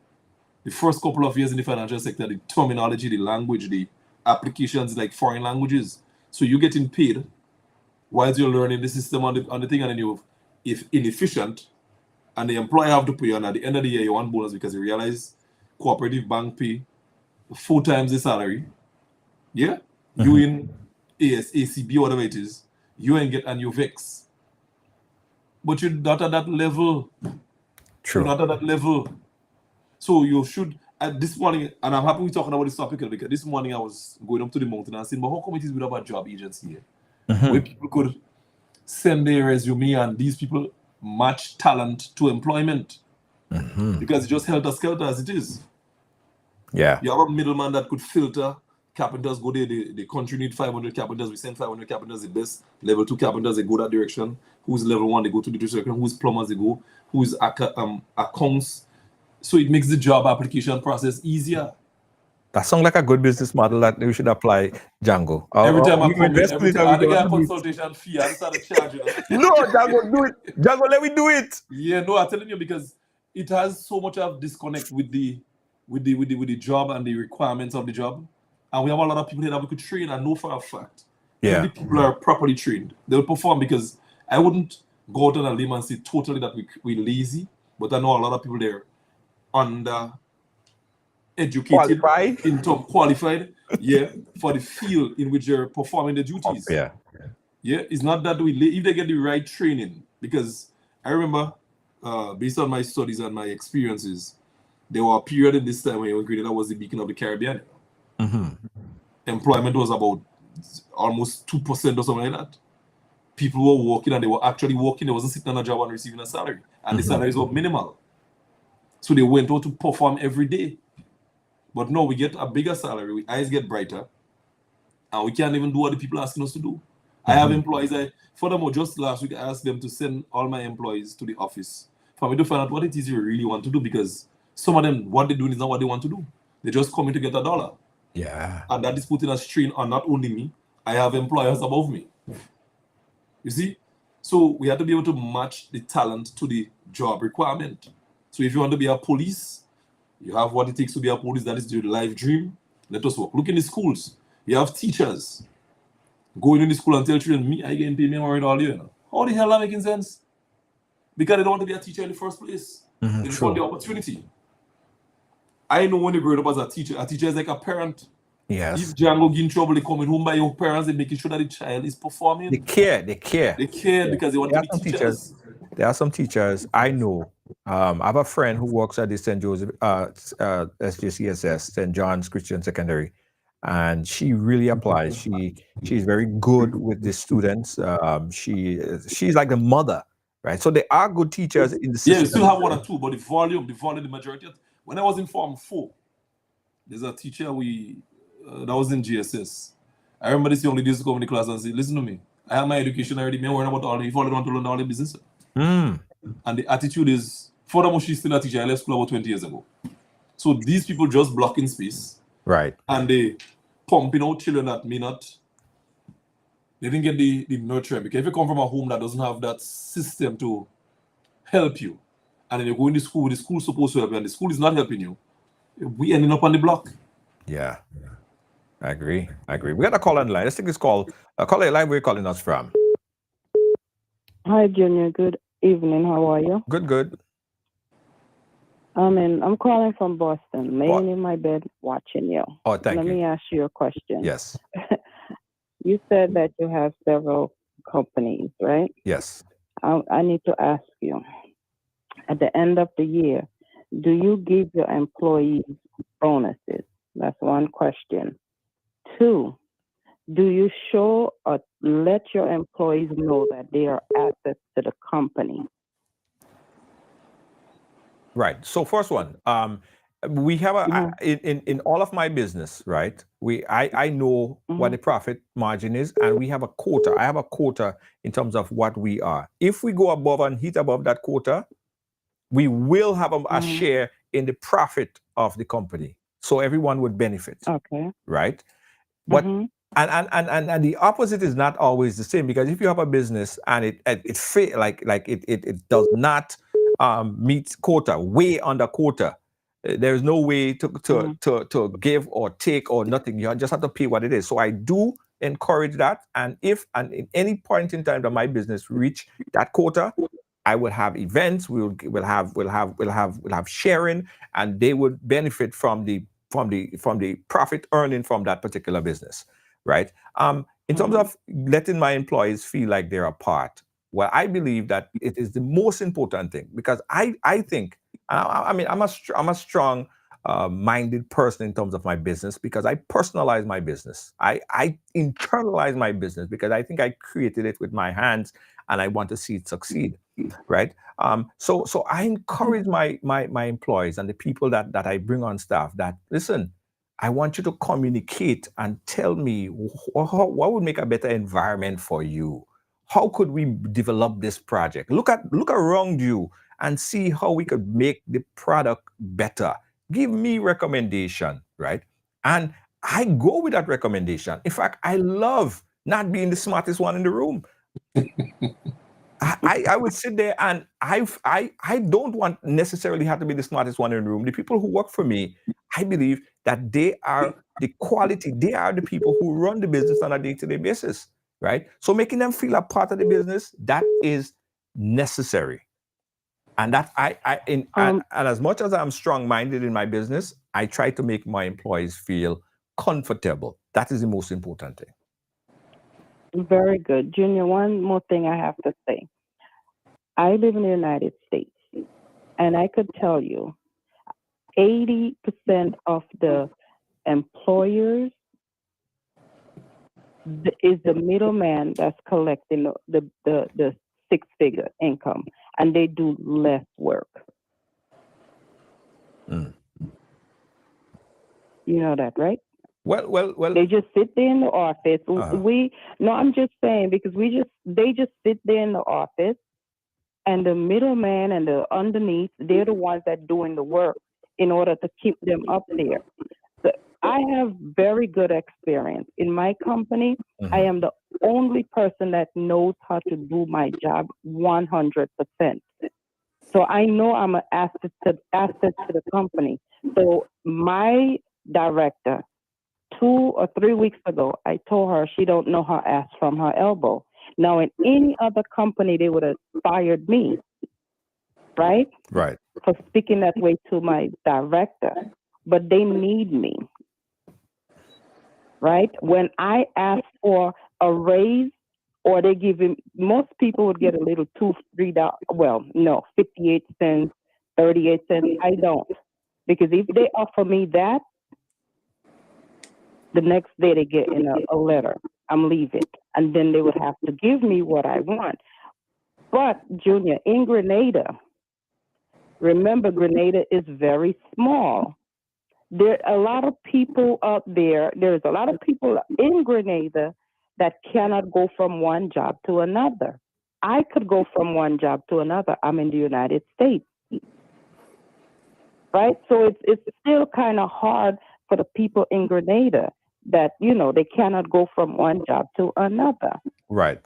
The first couple of years in the financial sector, the terminology, the language, the applications like foreign languages. So you're getting paid while you're learning the system on the thing, and then you're inefficient, and the employer have to pay you, and at the end of the year you want bonus because you realize cooperative bank pay 4 times the salary. Yeah? You in ACB, whatever it is, you ain't get, and you vex. But you're not at that level. True. You're not at that level. So you should, this morning, and I'm happy we're talking about this topic because this morning I was going up to the mountain and saying, but how come it is we have a job agency here? Where people could send their resume and these people match talent to employment. Because it's just helter-skelter as it is. Yeah. You have a middleman that could filter. Carpenters go there, the country need 500 carpenters, we send 500 carpenters, the best level 2 carpenters, they go that direction. Who's level 1, they go to the direction. Who's plumbers, they go. Who's accounts. So it makes the job application process easier. That sounds like a good business model that we should apply, Django. Every time I come in, I get a consultation fee, I start to charge, you know. No, Django, do it. Django, let me do it. Yeah, no, I'm telling you, because it has so much of disconnect with the job and the requirements of the job. And we have a lot of people here that we could train and know for a fact. Yeah. If the people are properly trained, they'll perform, because I wouldn't go out on a limb and say totally that we're lazy, but I know a lot of people there under educated, qualified, yeah, for the field in which they're performing the duties. Yeah. Yeah, it's not that if they get the right training, because I remember, based on my studies and my experiences, there were a period in this time when Grenada was the beacon of the Caribbean. Employment was about almost 2% or something like that. People were working and they were actually working. They wasn't sitting on a job and receiving a salary. And the salaries were minimal. So they went out to perform every day. But now we get a bigger salary, our eyes get brighter, and we can't even do what the people are asking us to do. I have employees, furthermore, just last week I asked them to send all my employees to the office for me to find out what it is you really want to do, because Some of them, what they're doing is not what they want to do. They just come in to get a dollar. Yeah. And that is putting a strain on not only me, I have employers above me. You see? So we have to be able to match the talent to the job requirement. So if you want to be a police, you have what it takes to be a police. That is your life dream. Let us work. Look in the schools. You have teachers going in the school and tell children, me, I getting paid me worried all year. How the hell that making sense? Because they don't want to be a teacher in the first place. They just want the opportunity. I know when they grow up as a teacher is like a parent. Yes. If Django get in trouble, they coming home by your parents and making sure that the child is performing. They care. They care because they want to be teachers. There are some teachers I know. I have a friend who works at the St. Joseph SJCSS, St. John's Christian Secondary, and she really applies. She's very good with the students. She's like the mother, right? So there are good teachers in the system. Yeah, you still have one or two, but the majority. When I was in Form 4, there's a teacher that was in GSS. I remember this young lady used to come in the class and say, listen to me, I have my education already, me worrying about all the, if I want to learn all the business. And the attitude is, furthermore, she's still a teacher. I left school about 20 years ago. So these people just blocking space. Right. And they pumping out children that may not, they didn't get the nurturing. Because if you come from a home that doesn't have that system to help you, and then you go in the school's supposed to help you, and the school is not helping you, we ending up on the block. Yeah. I agree. We got a call on the line. Let's take this call. Call line, where you calling us from? Hi, Junior. Good evening. How are you? Good. I'm calling from Boston, laying in my bed watching you. Oh, thank you. Let me ask you a question. Yes. You said that you have several companies, right? Yes. I need to ask you, at the end of the year, do you give your employees bonuses? That's one question. 2, do you show or let your employees know that they are assets to the company? Right. So first one, we have in all of my business, right? I know what the profit margin is, and we have a quota. I have a quota in terms of what we are. If we go above and hit above that quota, we will have a share in the profit of the company. So everyone would benefit. Okay. Right. But and the opposite is not always the same, because if you have a business and it does not meet quota, way under quota, there's no way to give or take or nothing. You just have to pay what it is. So I do encourage that. And if in any point in time that my business reach that quota, I will have events. We'll have sharing, and they would benefit from the profit earning from that particular business, right? In terms of letting my employees feel like they're a part, well, I believe that it is the most important thing, because I think, I mean, I'm a strong minded person in terms of my business, because I personalize my business. I internalize my business because I think I created it with my hands and I want to see it succeed, right? So I encourage my employees and the people that I bring on staff that, listen, I want you to communicate and tell me what would make a better environment for you. How could we develop this project? Look around you and see how we could make the product better. Give me recommendation, right? And I go with that recommendation. In fact, I love not being the smartest one in the room. I would sit there, and I don't want necessarily have to be the smartest one in the room. The people who work for me, I believe that they are the quality. They are the people who run the business on a day-to-day basis, right? So making them feel a part of the business, that is necessary. And that and as much as I'm strong-minded in my business, I try to make my employees feel comfortable. That is the most important thing. Very good. Junior, one more thing I have to say. I live in the United States, and I could tell you 80% of the employers is the middleman that's collecting the six-figure income, and they do less work. You know that, right? Well. They just sit there in the office. I'm just saying, because they just sit there in the office, and the middleman and the underneath, they're the ones that doing the work. in order to keep them up there. So I have very good experience. In my company, I am the only person that knows how to do my job 100%. So I know I'm an asset to the company. So my director, 2 or 3 weeks ago, I told her she don't know her ass from her elbow. Now, in any other company, they would have fired me, right? Right. For speaking that way to my director. But they need me, right? When I ask for a raise, or they give him, most people would get a little $2, $3, well, no, 58 cents, 38 cents. I don't. Because if they offer me that, the next day they get in a letter, I'm leaving. And then they would have to give me what I want. But, Junior, in Grenada, remember, Grenada is very small. There are a lot of people out there. There's a lot of people in Grenada that cannot go from one job to another. I could go from one job to another. I'm in the United States, right? So it's still kind of hard for the people in Grenada that, you know, they cannot go from one job to another. Right.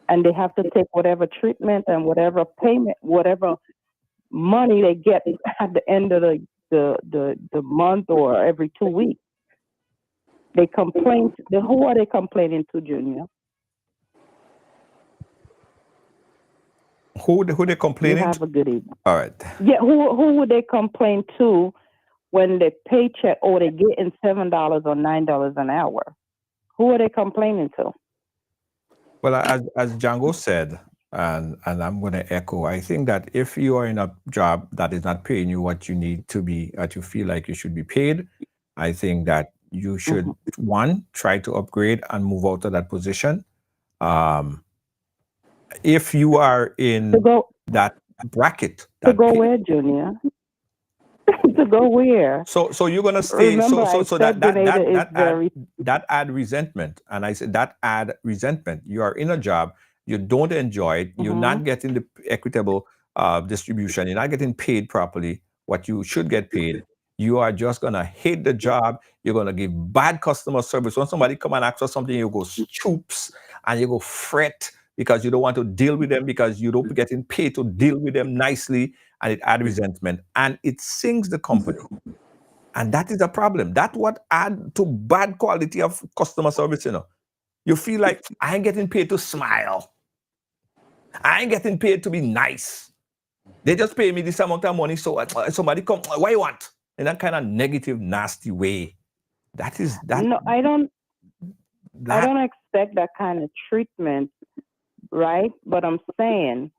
And they have to take whatever treatment and whatever payment, whatever money they get at the end of the month or every 2 weeks. They complain. Who are they complaining to, Junior? Who they complaining? You have a good evening. All right. Yeah, who would they complain to when the paycheck or they getting $7 or $9 an hour? Who are they complaining to? Well, as Django said, and I'm going to echo, I think that if you are in a job that is not paying you what you need to be, that you feel like you should be paid, I think that you should, one, try to upgrade and move out of that position. If you are in that bracket, to go where, Junior? To go where? So you're gonna stay. Remember, So that add resentment, and I said that add resentment. You are in a job, you don't enjoy it, you're not getting the equitable distribution, you're not getting paid properly what you should get paid. You are just gonna hate the job. You're gonna give bad customer service. When somebody come and ask for something, you go stoops and you go fret because you don't want to deal with them because you don't getting paid to deal with them nicely, and it adds resentment and it sinks the company. And that is the problem. That's what add to bad quality of customer service, you know. You feel like I ain't getting paid to smile. I ain't getting paid to be nice. They just pay me this amount of money, so somebody come, what you want? In that kind of negative, nasty way. That is that. No, I don't expect that kind of treatment, right? But I'm saying,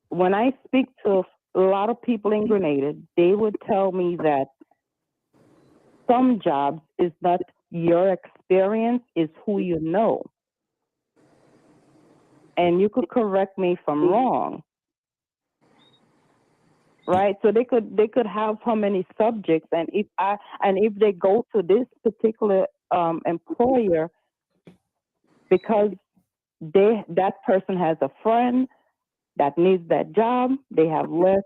when I speak to a lot of people in Grenada, they would tell me that some jobs is not your experience, is who you know. And you could correct me if I'm wrong. Right? So they could have how many subjects, and if they go to this particular employer because that person has a friend that needs that job, they have less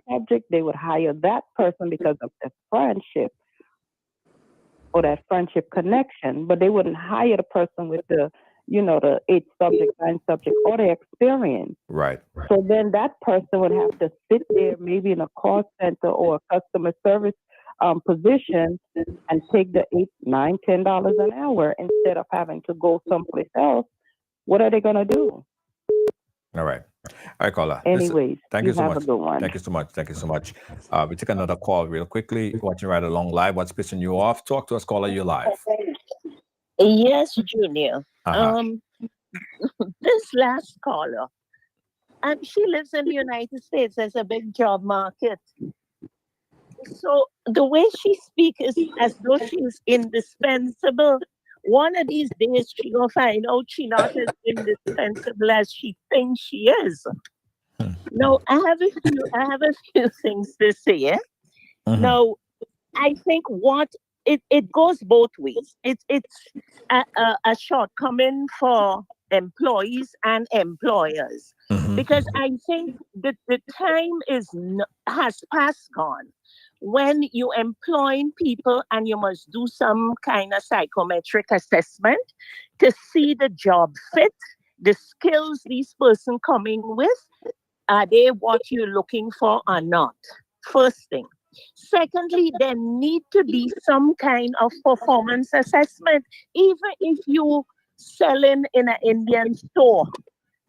subject, they would hire that person because of the friendship or that friendship connection, but they wouldn't hire the person with the 8 subject, 9 subject, or the experience. Right. So then that person would have to sit there maybe in a call center or a customer service position and take the $8, $9, $10 an hour instead of having to go someplace else. What are they going to do? All right. All right, caller. Anyways, thank you so have much. a good one. Thank you so much. Thank you so much. We take another call real quickly. Watching Ride Along live. What's pissing you off? Talk to us, caller. You're live. Yes, Junior. This last caller, she lives in the United States. There's a big job market. So the way she speaks is as though she's indispensable. One of these days, she's going to find out she's not as indispensable as she thinks she is. Now, I have a few things to say. Now, I think what it goes both ways. It's a shortcoming for employees and employers, because I think that the time has passed gone when you employing people and you must do some kind of psychometric assessment to see the job fit, the skills these person coming with, are they what you're looking for or not? First thing. Secondly, there need to be some kind of performance assessment. Even if you selling in an Indian store,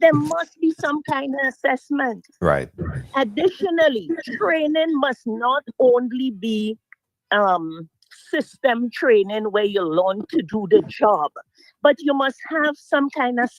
there must be some kind of assessment. Right. Additionally, training must not only be system training where you learn to do the job, but you must have some kind of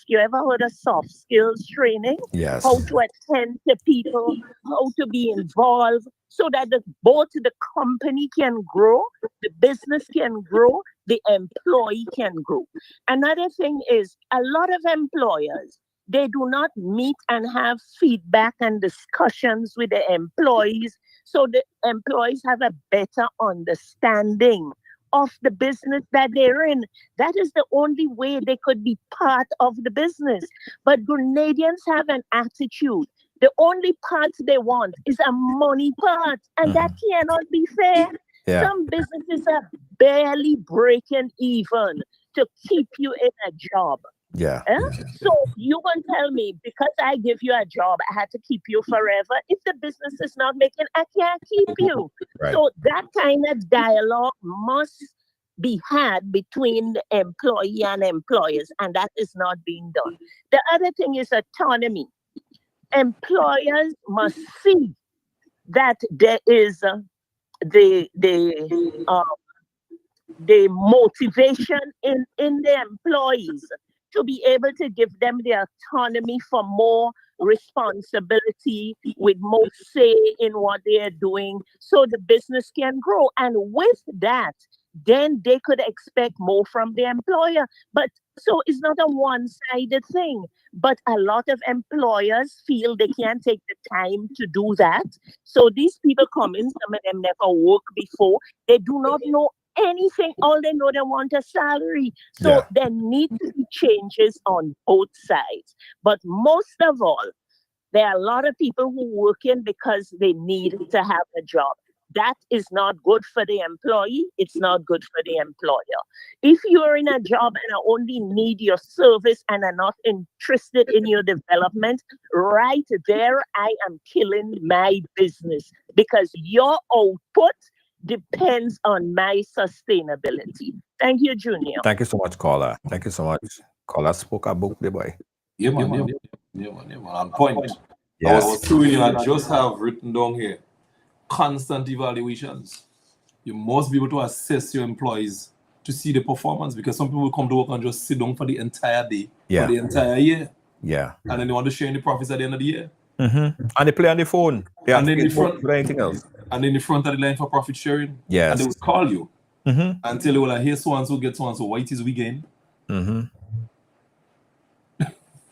you ever heard of soft skills training? Yes. How to attend to people, how to be involved, so that both the company can grow, the business can grow, the employee can grow. Another thing is a lot of employers, they do not meet and have feedback and discussions with the employees, so the employees have a better understanding of the business that they're in. That is the only way they could be part of the business. But Grenadians have an attitude. The only part they want is a money part, and that cannot be fair. Yeah. Some businesses are barely breaking even to keep you in a job. Yeah. So you gonna tell me because I give you a job, I had to keep you forever? If the business is not making, I can't keep you. Right. So that kind of dialogue must be had between the employee and employers, and that is not being done. The other thing is autonomy. Employers must see that there is the motivation in the employees to be able to give them the autonomy for more responsibility, with more say in what they are doing, so the business can grow. And with that, then they could expect more from the employer. But so it's not a one-sided thing. But a lot of employers feel they can't take the time to do that. So these people come in, some of them never worked before. They do not know anything. All they know, they want a salary. So there need to be changes on both sides. But most of all, there are a lot of people who work in because they need to have a job. That is not good for the employee. It's not good for the employer. If you're in a job and I only need your service and are not interested in your development, right there, I am killing my business, because your output depends on my sustainability. Thank you, Junior. Thank you so much, caller. Thank you so much. Caller spoke a book, the boy. Yeah, man. On point. Yes. I was doing, I just have written down here, constant evaluations. You must be able to assess your employees to see the performance, because some people come to work and just sit down for the entire day, for the entire year. Yeah. And then they want to share in the profits at the end of the year. And they play on the phone. They have And to then get the front, with anything else. And in the front of the line for profit sharing. Yes. And they will call you and tell you, well, I hear so and so get so and so. What is we gain?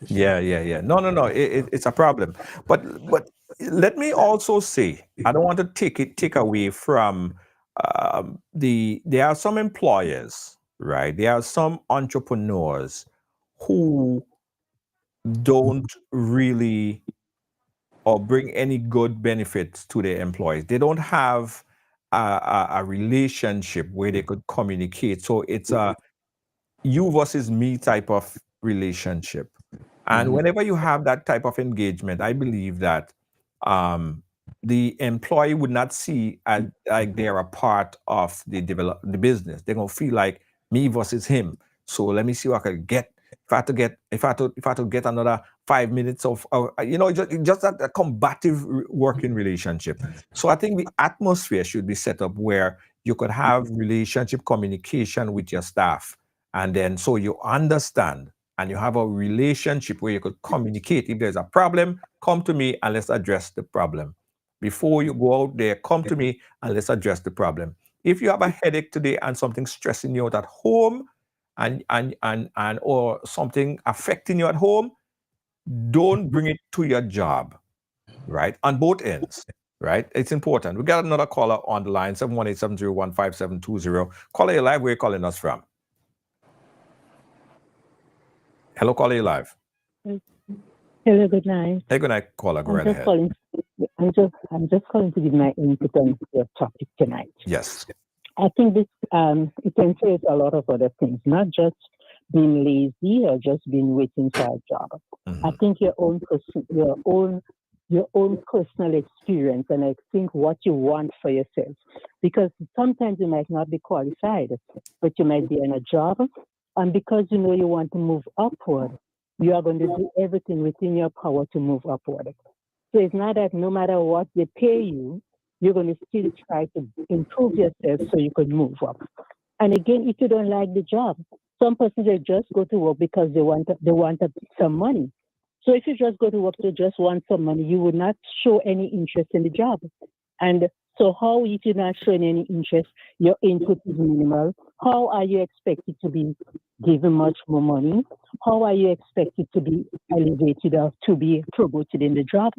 Yeah. No. It's a problem. But let me also say, I don't want to take away from there are some employers, right? There are some entrepreneurs who don't really or bring any good benefits to their employees. They don't have a relationship where they could communicate. So it's a you versus me type of relationship. And whenever you have that type of engagement, I believe that the employee would not see as like they're a part of the business. They're gonna feel like me versus him. So let me see what I can get. If I had to get another 5 minutes of just a combative working relationship. So I think the atmosphere should be set up where you could have relationship communication with your staff, and then so you understand and you have a relationship where you could communicate. If there's a problem, come to me and let's address the problem. Before you go out there, come to me and let's address the problem. If you have a headache today and something's stressing you out at home, and or something affecting you at home, don't bring it to your job, right? On both ends. right? It's important. We got another caller on the line, 718-701-5720. Caller, you live. Where are you calling us from? Hello, caller, you live. Hello, good night. Hey, good night, caller. Go right ahead. I'm just calling to give my input on your topic tonight. Yes. I think this it entails a lot of other things, not just being lazy or just being waiting for a job. I think your own personal experience, and I think what you want for yourself, because sometimes you might not be qualified, but you might be in a job, and because you know you want to move upward, you are going to do everything within your power to move upward. So it's not that no matter what they pay you, you're going to still try to improve yourself so you can move up. And again, if you don't like the job, some persons they just go to work because they want some money. So if you just go to work to just want some money, you would not show any interest in the job. And so how, if you're not showing any interest, your input is minimal, how are you expected to be given much more money? How are you expected to be elevated or to be promoted in the job?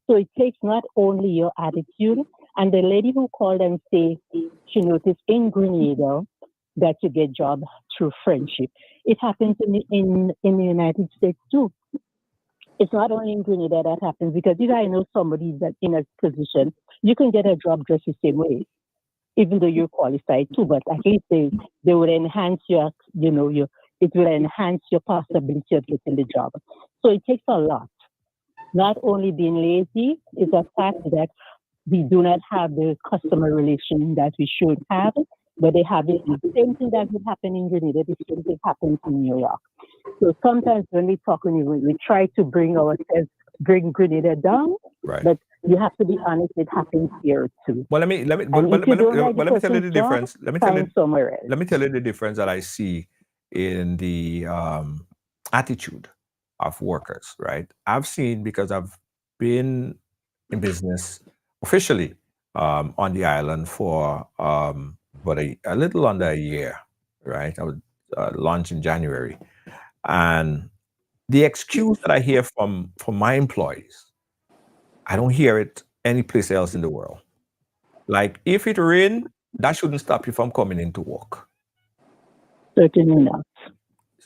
So it takes not only your attitude, and the lady who called and say she noticed in Grenada that you get job through friendship. It happens in the United States too. It's not only in Grenada that happens, because if I know somebody that's in a position, you can get a job just the same way, even though you're qualified too, but at least they would enhance it will enhance your possibility of getting the job. So it takes a lot. Not only being lazy is a fact that we do not have the customer relation that we should have, but they have it. The same thing that would happen in Grenada, the same thing happens in New York. So sometimes when we talk, we try to bring Grenada down, right. But you have to be honest, it happens here too. Well, let me tell you the difference. Let me tell you the difference that I see in the attitude of workers, right? I've seen, because I've been in business officially on the island for about a little under a year, right? I was launched in January. And the excuse that I hear from my employees, I don't hear it any place else in the world. Like, if it rain, that shouldn't stop you from coming into work. Certainly not.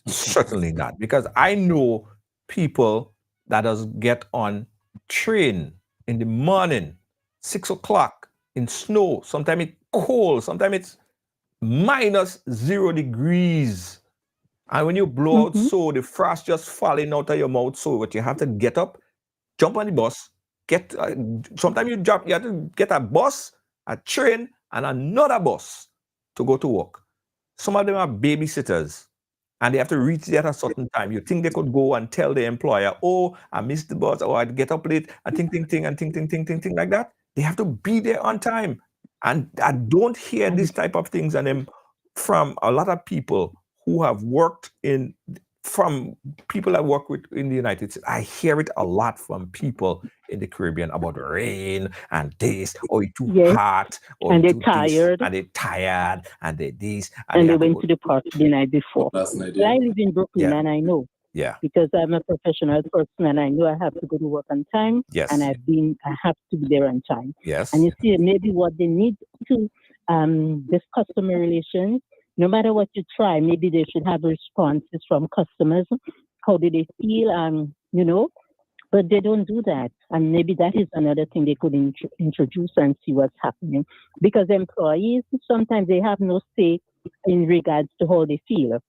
Certainly not, because I know people that does get on train in the morning, 6 o'clock in snow. Sometimes it's cold, sometimes it's -0 degrees. And when you blow out, so the frost just falling out of your mouth, so what you have to get up, jump on the bus, sometimes you have to get a bus, a train, and another bus to go to work. Some of them are babysitters, and they have to reach there at a certain time. You think they could go and tell the employer, oh, I missed the bus, or I'd get up late, and think like that. They have to be there on time. And I don't hear this type of things from a lot of people who have worked from people I work with in the United States. I hear it a lot from people in the Caribbean about rain and this, or it's too hot, or and they're tired, and they're tired, and they this, and they went to the park the night before. Last night, I live in Brooklyn, and I know. Yeah. Because I'm a professional person, and I know I have to go to work on time. Yes. And I have to be there on time. Yes. And you see, maybe what they need to this customer relations. No matter what you try, maybe they should have responses from customers. How do they feel? But they don't do that. And maybe that is another thing they could introduce and see what's happening. Because employees, sometimes they have no say in regards to how they feel.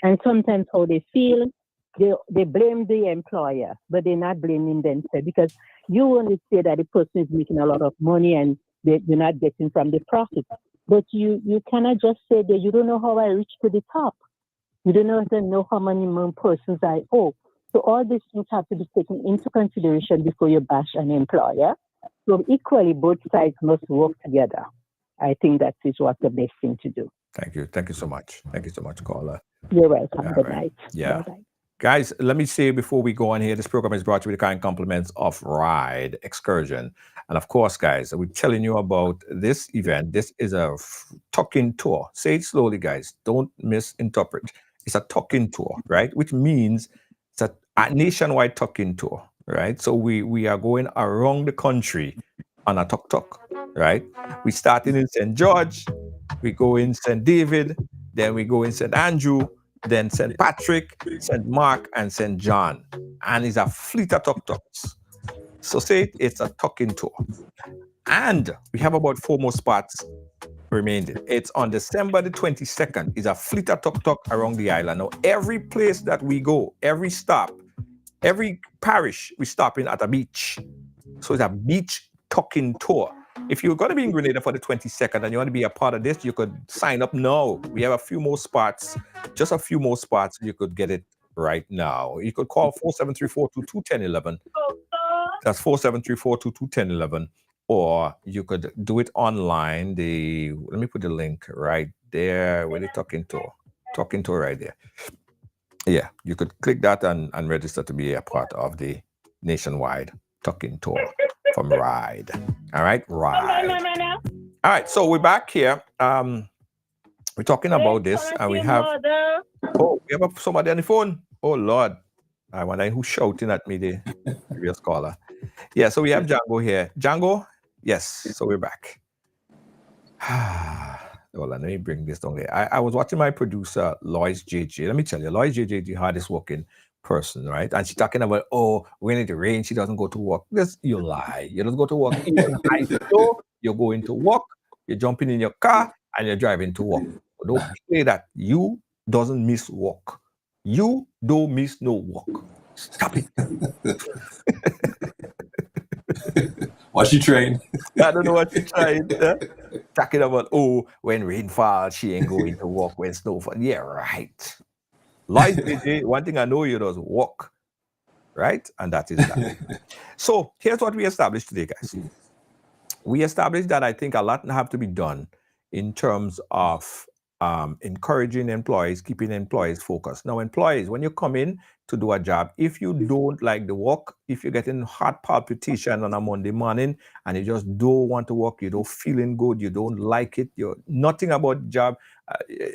And sometimes how they feel, they blame the employer, but they're not blaming themselves. Because you only say that the person is making a lot of money and you're not getting from the profit. But you cannot just say that you don't know how I reached to the top. You don't know how many more persons I owe. So all these things have to be taken into consideration before you bash an employer. So equally, both sides must work together. I think that is what the best thing to do. Thank you. Thank you so much. Thank you so much, caller. You're welcome. Good night. Yeah. Bye-bye. Guys, let me say before we go on here, this program is brought to you with the kind compliments of Ride Excursion. And of course, guys, we're telling you about this event. This is a tuck-in tour. Say it slowly, guys. Don't misinterpret. It's a tuck-in tour, right? Which means it's a nationwide tuck-in tour, right? So we are going around the country on a tuk-tuk, right? We started in St. George, we go in St. David, then we go in St. Andrew, then St. Patrick, St. Mark, and St. John. And it's a fleet of tuk-tuks. So say it's a tuck-in tour. And we have about 4 more spots remaining. It's on December the 22nd. It's a fleet of tuk-tuk around the island. Now, every place that we go, every stop, every parish, we stop in at a beach. So it's a beach tuck-in tour. If you're going to be in Grenada for the 22nd and you want to be a part of this, you could sign up now. We have a few more spots, just a few more spots. You could get it right now. You could call 473-422-1011. That's 473-422-1011. Or you could do it online. Let me put the link right there where they're talking to right there. Yeah, you could click that and register to be a part of the nationwide tuck-in tour from Ride. All right, Ride. All right, so we're back here. We're talking about this, and we have somebody on the phone. Oh Lord, I wonder who's shouting at me, the previous caller. Yeah, so we have Django here. Django, yes, so we're back. Hold on, let me bring this down there. I was watching my producer, Lois JJ. Let me tell you, Lois JJ, the hardest working person, right? And she's talking about, when it rains, she doesn't go to work. You lie. You don't go to work. Even high snow, you're going to work, you're jumping in your car, and you're driving to work. But don't say that. You doesn't miss work. You don't miss no work. Stop it. Was she trained? I don't know what she tried. Talking about, when rain falls, she ain't going to work. When snow falls. Yeah, right. Like JJ, one thing I know you does walk. Right? And that is that. So here's what we established today, guys. We established that I think a lot have to be done in terms of encouraging employees, keeping employees focused. Now, employees, when you come in to do a job, if you don't like the work, if you're getting heart palpitation on a Monday morning and you just don't want to work, you don't feeling good, you don't like it, you're nothing about the job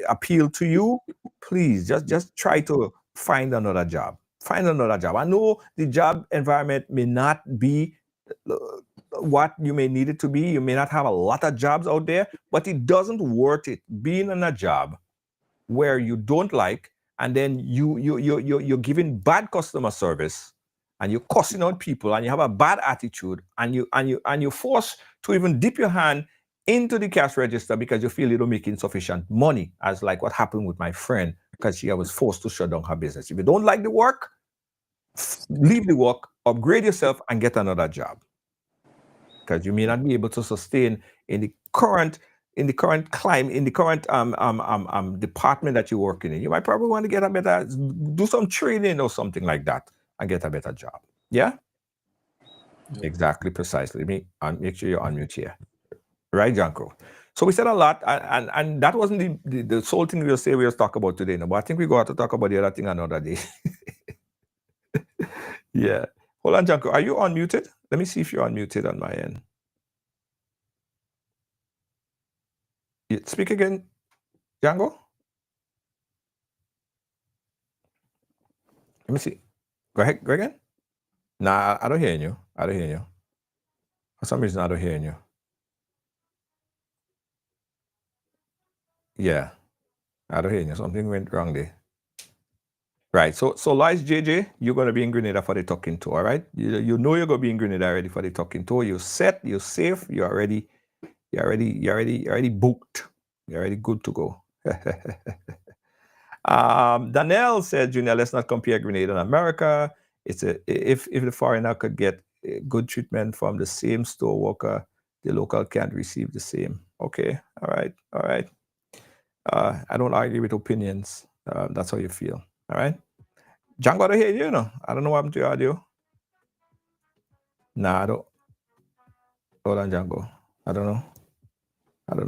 appeal to you, please just try to find another job. Find another job. I know the job environment may not be what you may need it to be. You may not have a lot of jobs out there, but it doesn't worth it being in a job where you don't like, and then you're giving bad customer service, and you're cussing out people, and you have a bad attitude, and you're forced to even dip your hand into the cash register because you feel you don't make insufficient money, as like what happened with my friend, because she was forced to shut down her business. If you don't like the work, leave the work, upgrade yourself, and get another job. Because you may not be able to sustain in the current climate, in the current department that you're working in. You might probably want to do some training or something like that and get a better job. Yeah? Exactly, precisely. Make sure you're on mute here. Right, Janko? So we said a lot, and that wasn't the sole thing we were talking about today, but I think we got to talk about the other thing another day. Yeah. Hold on, Janko. Are you unmuted? Let me see if you're unmuted on my end. Speak again, Django. Let me see. Go ahead. Go again. Nah, I don't hear you. I don't hear you. For some reason, I don't hear you. Yeah. I don't hear you. Something went wrong there. Right. So Lies JJ, you're going to be in Grenada for the tuck-in tour, all right? You know you're going to be in Grenada already for the tuck-in tour. You're set. You're safe. You're already booked. You're already good to go. Danielle said, Junior, let's not compare Grenada and America. If the foreigner could get good treatment from the same store worker, the local can't receive the same. Okay. All right. I don't argue with opinions. That's how you feel. All right. Django, I don't hear you, no. I don't know what happened to your audio. Nah, I don't. Hold on, Django. I don't know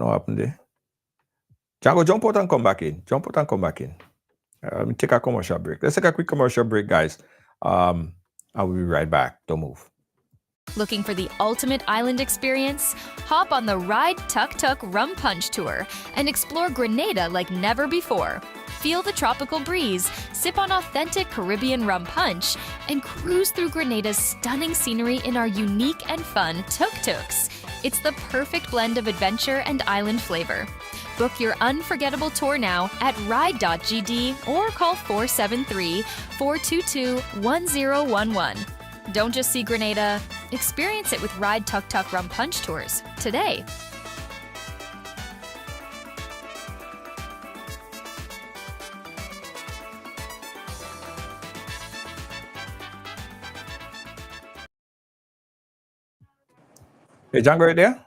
what happened there. Django, jump out and come back in. Let me take a commercial break. Let's take a quick commercial break, guys. I will be right back. Don't move. Looking for the ultimate island experience? Hop on the Ride Tuk Tuk Rum Punch Tour and explore Grenada like never before. Feel the tropical breeze, sip on authentic Caribbean rum punch, and cruise through Grenada's stunning scenery in our unique and fun tuk-tuks. It's the perfect blend of adventure and island flavor. Book your unforgettable tour now at ride.gd or call 473-422-1011. Don't just see Grenada, experience it with Ride Tuk Tuk Rum Punch Tours today. Hey, Django, right there?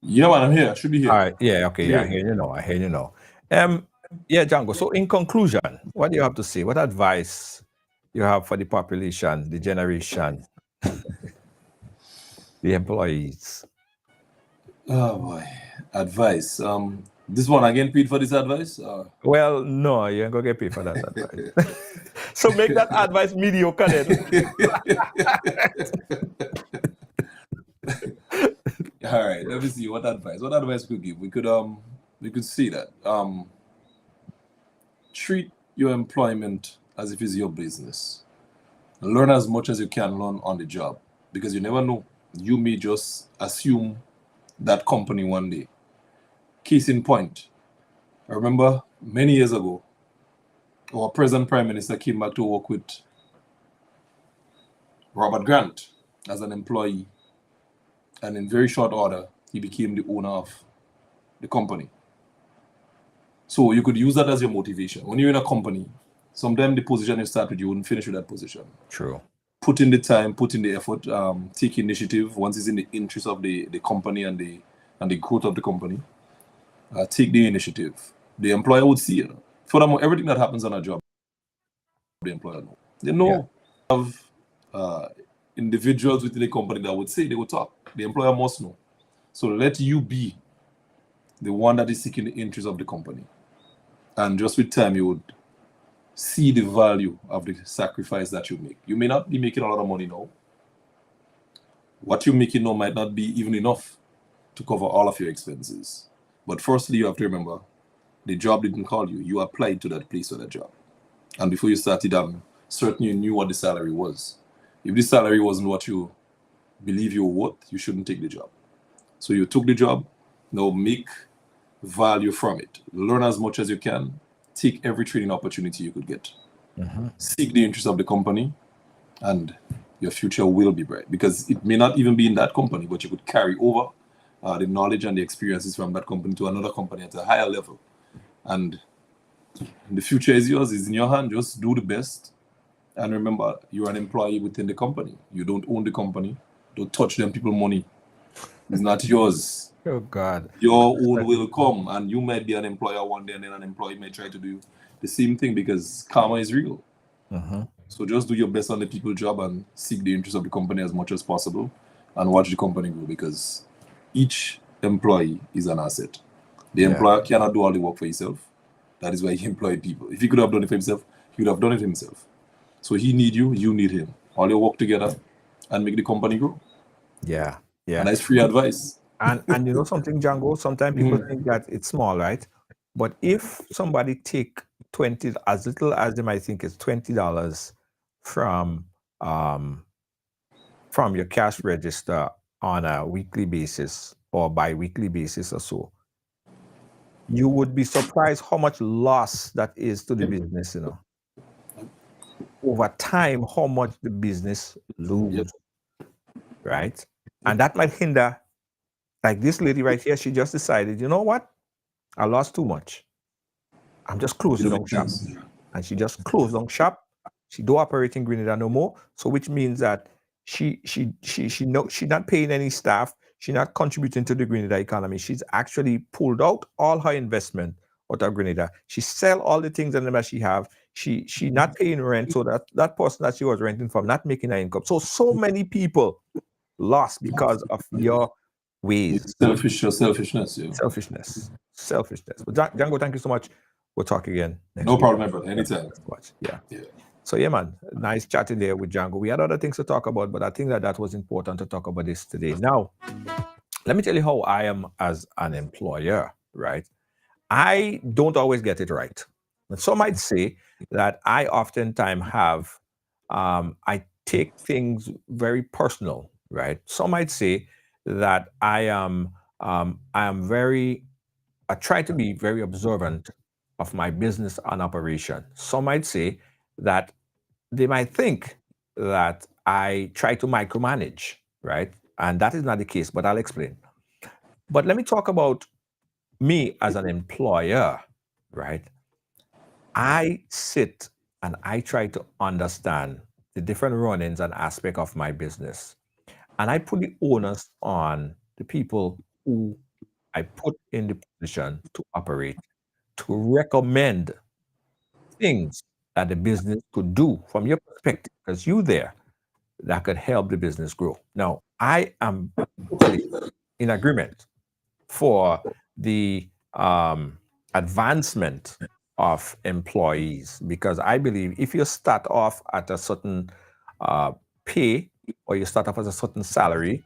Yeah, man, I'm here. I should be here. All right. Yeah. Okay. Yeah. I Yeah. hear you know. Yeah, Django. So, in conclusion, what do you have to say? What advice you have for the population, the generation, the employees? Oh boy, advice. This one again paid for this advice? Well, no, you ain't gonna get paid for that advice. So make that advice mediocre then. All right, let me see what advice. What advice we could give? We could see that. Treat your employment as if it's your business. Learn as much as you can learn on the job, because you never know. You may just assume that company one day. Case in point, I remember many years ago, our present Prime Minister came back to work with Robert Grant as an employee, and in very short order, he became the owner of the company. So you could use that as your motivation. When you're in a company, sometimes the position you start with, you wouldn't finish with that position. True. Put in the time, put in the effort, take initiative once it's in the interest of the company and the growth of the company. Take the initiative. The employer would see it. Furthermore, everything that happens on a job, the employer knows. They know of individuals within the company that would say, they would talk. The employer must know. So let you be the one that is seeking the interest of the company. And just with time, you would see the value of the sacrifice that you make. You may not be making a lot of money now. What you're making now might not be even enough to cover all of your expenses. But firstly, you have to remember, the job didn't call you. You applied to that place for that job. And before you started, certainly you knew what the salary was. If the salary wasn't what you believe you were worth, you shouldn't take the job. So you took the job, now make value from it. Learn as much as you can. Take every training opportunity you could get. Seek the interest of the company, and your future will be bright, because it may not even be in that company, but you could carry over the knowledge and the experiences from that company to another company at a higher level. And the future is yours, is in your hand. Just do the best. And remember, you're an employee within the company. You don't own the company. Don't touch them people money. It's not yours. Oh, God. Your own will come, and you might be an employer one day, and then an employee may try to do the same thing, because karma is real. So just do your best on the people job and seek the interest of the company as much as possible, and watch the company grow, because each employee is an asset. The employer cannot do all the work for himself. That is why he employed people. If he could have done it for himself, he would have done it himself. So he need you, you need him. All you work together and make the company grow. Yeah. And that's free advice. And you know something, Django? Sometimes people think that it's small, right? But if somebody take 20, as little as they might think it's $20 from your cash register on a weekly basis or bi-weekly basis or so, you would be surprised how much loss that is to the business, you know. Over time, how much the business loses, right? And that might hinder, like this lady right here, she just decided, you know what? I lost too much. I'm just closing down shop. And she just closed down shop. She don't operate in Grenada no more. So which means that she not paying any staff. She's not contributing to the Grenada economy. She's actually pulled out all her investment out of Grenada. She sell all the things that she have. She not paying rent. So that person that she was renting from not making her income. So many people lost because of your ways. Selfishness. Yeah. Selfishness. But Django, thank you so much. We'll talk again next No week. problem, brother. Anytime. Yeah. So yeah, man, nice chatting there with Django. We had other things to talk about, but I think that was important to talk about this today. Now, let me tell you how I am as an employer, right? I don't always get it right. And some might say that I oftentimes have, I take things very personal, right? Some might say that I am very, I try to be very observant of my business and operation. Some might say that they might think that I try to micromanage, right? And that is not the case, but I'll explain. But let me talk about me as an employer, right? I sit and I try to understand the different run-ins and aspect of my business. And I put the onus on the people who I put in the position to operate, to recommend things that the business could do from your perspective, because you there, that could help the business grow. Now, I am totally in agreement for the advancement of employees, because I believe if you start off at a certain pay, or you start off at a certain salary,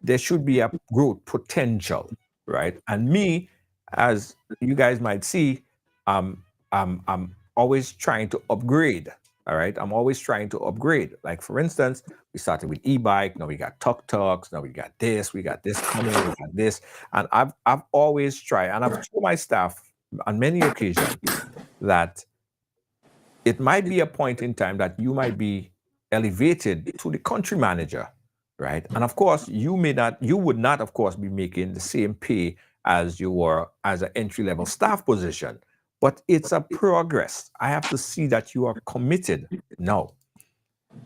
there should be a growth potential, right? And me, as you guys might see, I'm always trying to upgrade. All right, I'm always trying to upgrade. Like for instance, we started with e-bike, now we got tuk-tuks, now we got this coming, we got this, and I've always tried, and I've told my staff on many occasions that it might be a point in time that you might be elevated to the country manager, right? And of course, you would not, of course, be making the same pay as you were as an entry-level staff position, but it's a progress. I have to see that you are committed. No,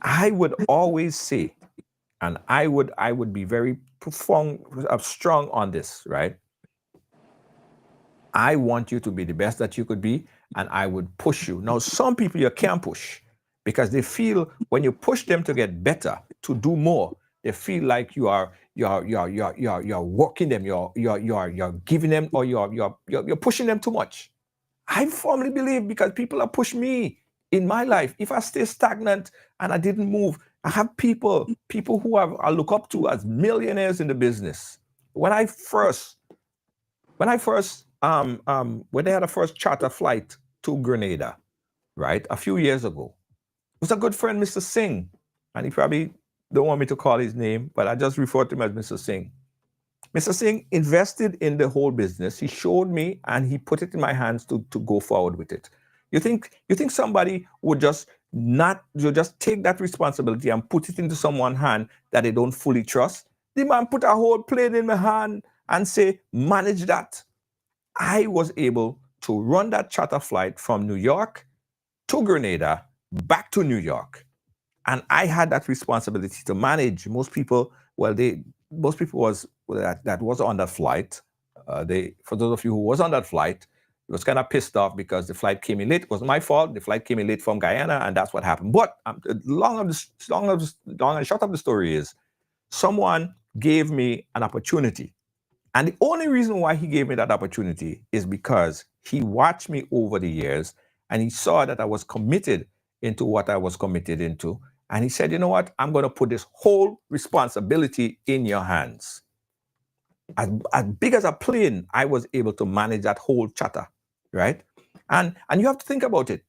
I would always say, and I would be very profound, strong on this, right? I want you to be the best that you could be, and I would push you. Now, some people you can't push because they feel when you push them to get better, to do more, they feel like you're working them, you're giving them, or you're pushing them too much. I firmly believe, because people have pushed me in my life. If I stay stagnant and I didn't move, I have people who I look up to as millionaires in the business. When they had a first charter flight to Grenada, right, a few years ago, it was a good friend, Mr. Singh, and he probably don't want me to call his name, but I just refer to him as Mr. Singh. Mr. Singh invested in the whole business. He showed me, and he put it in my hands to go forward with it. You think somebody would just take that responsibility and put it into someone's hand that they don't fully trust? The man put a whole plane in my hand and say, manage that. I was able to run that charter flight from New York to Grenada, back to New York. And I had that responsibility to manage most people. That was on that flight. For those of you who was on that flight, it was kind of pissed off because the flight came in late. It wasn't my fault. The flight came in late from Guyana, and that's what happened. But long and short of the story is, someone gave me an opportunity. And the only reason why he gave me that opportunity is because he watched me over the years, and he saw that I was committed into what I was committed into. And he said, you know what? I'm going to put this whole responsibility in your hands. As big as a plane, I was able to manage that whole charter, right? And you have to think about it.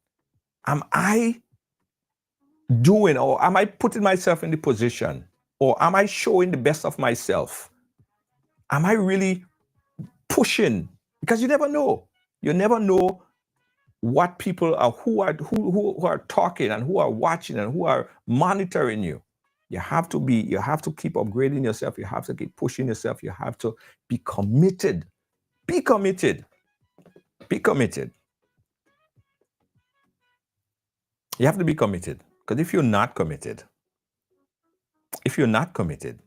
Am I doing, or am I putting myself in the position, or am I showing the best of myself? Am I really pushing? Because you never know. You never know what people are, who are talking, and who are watching, and who are monitoring you. You have to keep upgrading yourself. You have to keep pushing yourself. You have to be committed. Be committed. Be committed. You have to be committed. Because if you're not committed,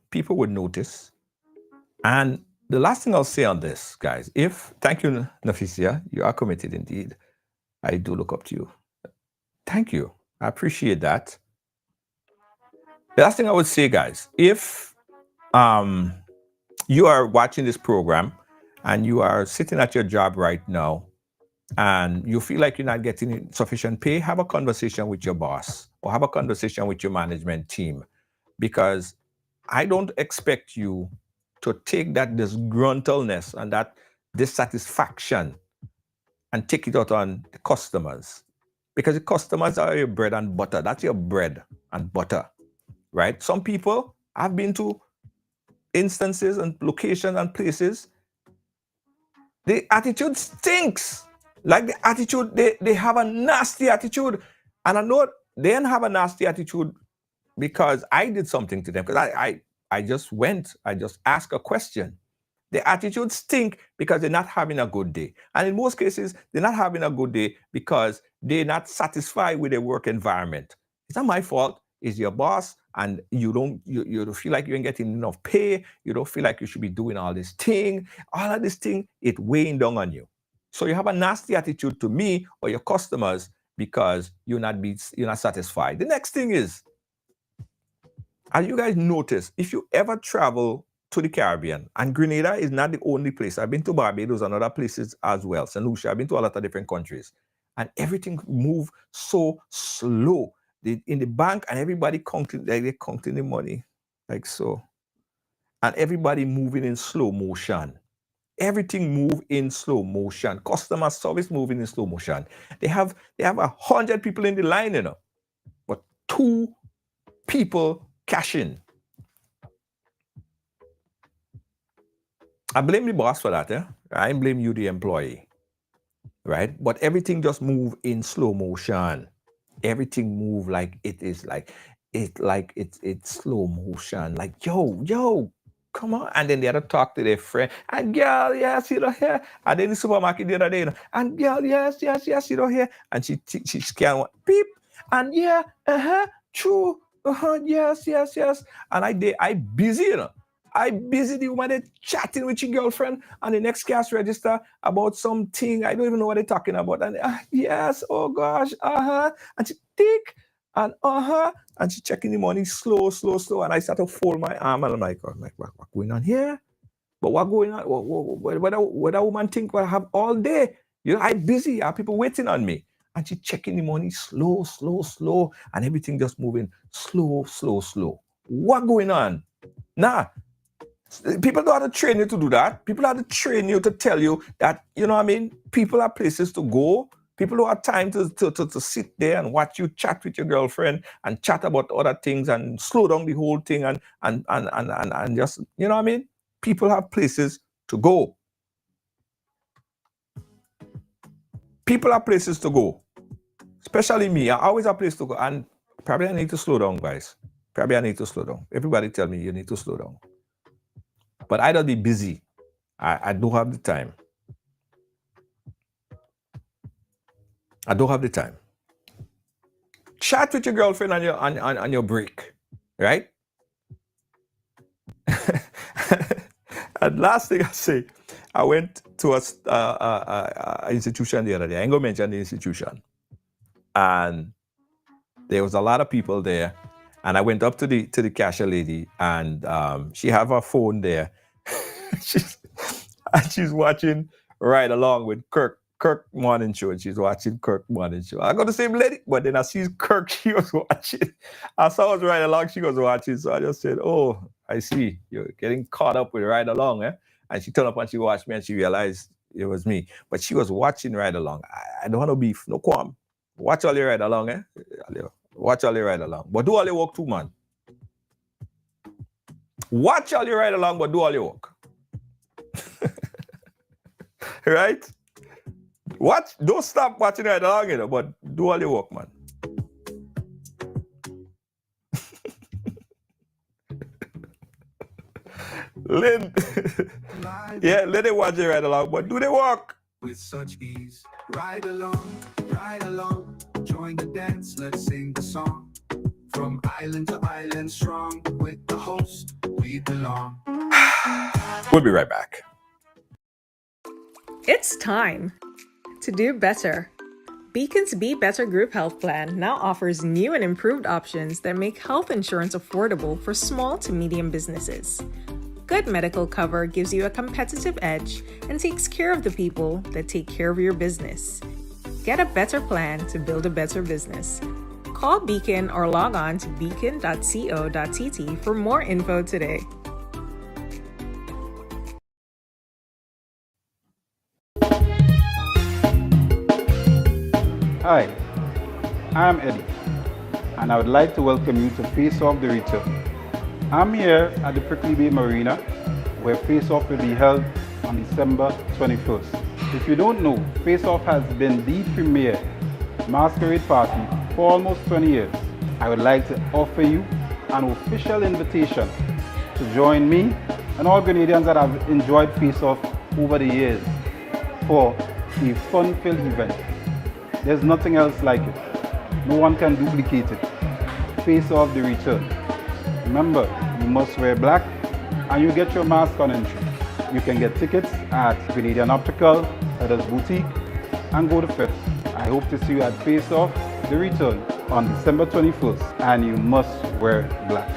people would notice. And the last thing I'll say on this, guys, thank you, Nafisia, you are committed indeed. I do look up to you. Thank you. I appreciate that. The last thing I would say, guys, if you are watching this program and you are sitting at your job right now and you feel like you're not getting sufficient pay, have a conversation with your boss or have a conversation with your management team, because I don't expect you to take that disgruntledness and that dissatisfaction and take it out on the customers. Because the customers are your bread and butter. That's your bread and butter, right? Some people, I've been to instances and locations and places, the attitude stinks. Like the attitude, they have a nasty attitude. And I know they didn't have a nasty attitude because I did something to them. Because I just asked a question. The attitude stink because they're not having a good day. And in most cases, they're not having a good day because they're not satisfied with their work environment. It's not my fault. It's your boss, and you don't feel like you ain't getting enough pay. You don't feel like you should be doing all this thing. All of this thing, it's weighing down on you. So you have a nasty attitude to me or your customers because you're not satisfied. The next thing is, as you guys notice, if you ever travel to the Caribbean, and Grenada is not the only place. I've been to Barbados and other places as well. St. Lucia, I've been to a lot of different countries. And everything moves so slow. In the bank, and everybody counting the money, like so. And everybody moving in slow motion. Everything move in slow motion. Customer service moving in slow motion. They have 100 people in the line, but 2 people cashing. I blame the boss for that. I blame you, the employee, right? But everything just move in slow motion. Everything move like it's slow motion. Like yo, come on. And then they had to talk to their friend. And girl, yes, here. And then in the supermarket the other day, and girl, yes, here. And she scan one, beep. And yeah, true. Yes. And I busy, I busy the woman chatting with your girlfriend on the next cash register about something. I don't even know what they're talking about. And yes, oh gosh, and she tick, and and she checking the money slow. And I start to fold my arm, and I'm like, what going on here? But what going on? What a woman think what I have all day? I'm busy. I have people waiting on me. And she checking the money slow, and everything just moving slow. What going on? Nah. People don't have to train you to do that. People have to train you to tell you that, people have places to go. People don't have time to sit there and watch you chat with your girlfriend and chat about other things and slow down the whole thing and just, People have places to go. People have places to go. Especially me. I always have a place to go. And probably I need to slow down, guys. Probably I need to slow down. Everybody tell me you need to slow down. But I don't be busy. I don't have the time. I don't have the time. Chat with your girlfriend on your break, right? And last thing I say, I went to a institution the other day. I ain't gonna mention the institution. And there was a lot of people there. And I went up to the cashier lady, and she have her phone there. she's watching Ridealong with Kirk Morning Show, and she's watching Kirk Morning Show. I got the same lady, but then I see Kirk, she was watching. I saw us Ridealong, she was watching. So I just said, oh, I see. You're getting caught up with Ridealong, eh? And she turned up and she watched me, and she realized it was me. But she was watching Ridealong. I don't want no beef, no qualm. Watch all your Ridealong, eh? Watch all your Ridealong. But do all your work too, man. Watch all your Ridealong, but do all your work. Right? Watch, don't stop watching Ridealong, but do all your work, man. Let it watch your Ridealong, but do the work. With such ease, ride along, join the dance, let's sing the song. From island to island strong, with the host, we belong. We'll be right back. It's time to do better. Beacon's Be Better Group Health Plan now offers new and improved options that make health insurance affordable for small to medium businesses. Good medical cover gives you a competitive edge and takes care of the people that take care of your business. Get a better plan to build a better business. Call Beacon or log on to beacon.co.tt for more info today. Hi, I'm Eddie, and I would like to welcome you to Face Off the Return. I'm here at the Prickly Bay Marina, where Face Off will be held on December 21st. If you don't know, Face Off has been the premier masquerade party for almost 20 years. I would like to offer you an official invitation to join me and all Grenadians that have enjoyed Face Off over the years for a fun-filled event. There's nothing else like it. No one can duplicate it. Face Off the Return. Remember, you must wear black and you get your mask on entry. You can get tickets at Grenadian Optical, Edda's Boutique, and Go to Fifth. I hope to see you at Face Off the Return on December 21st, and you must wear black.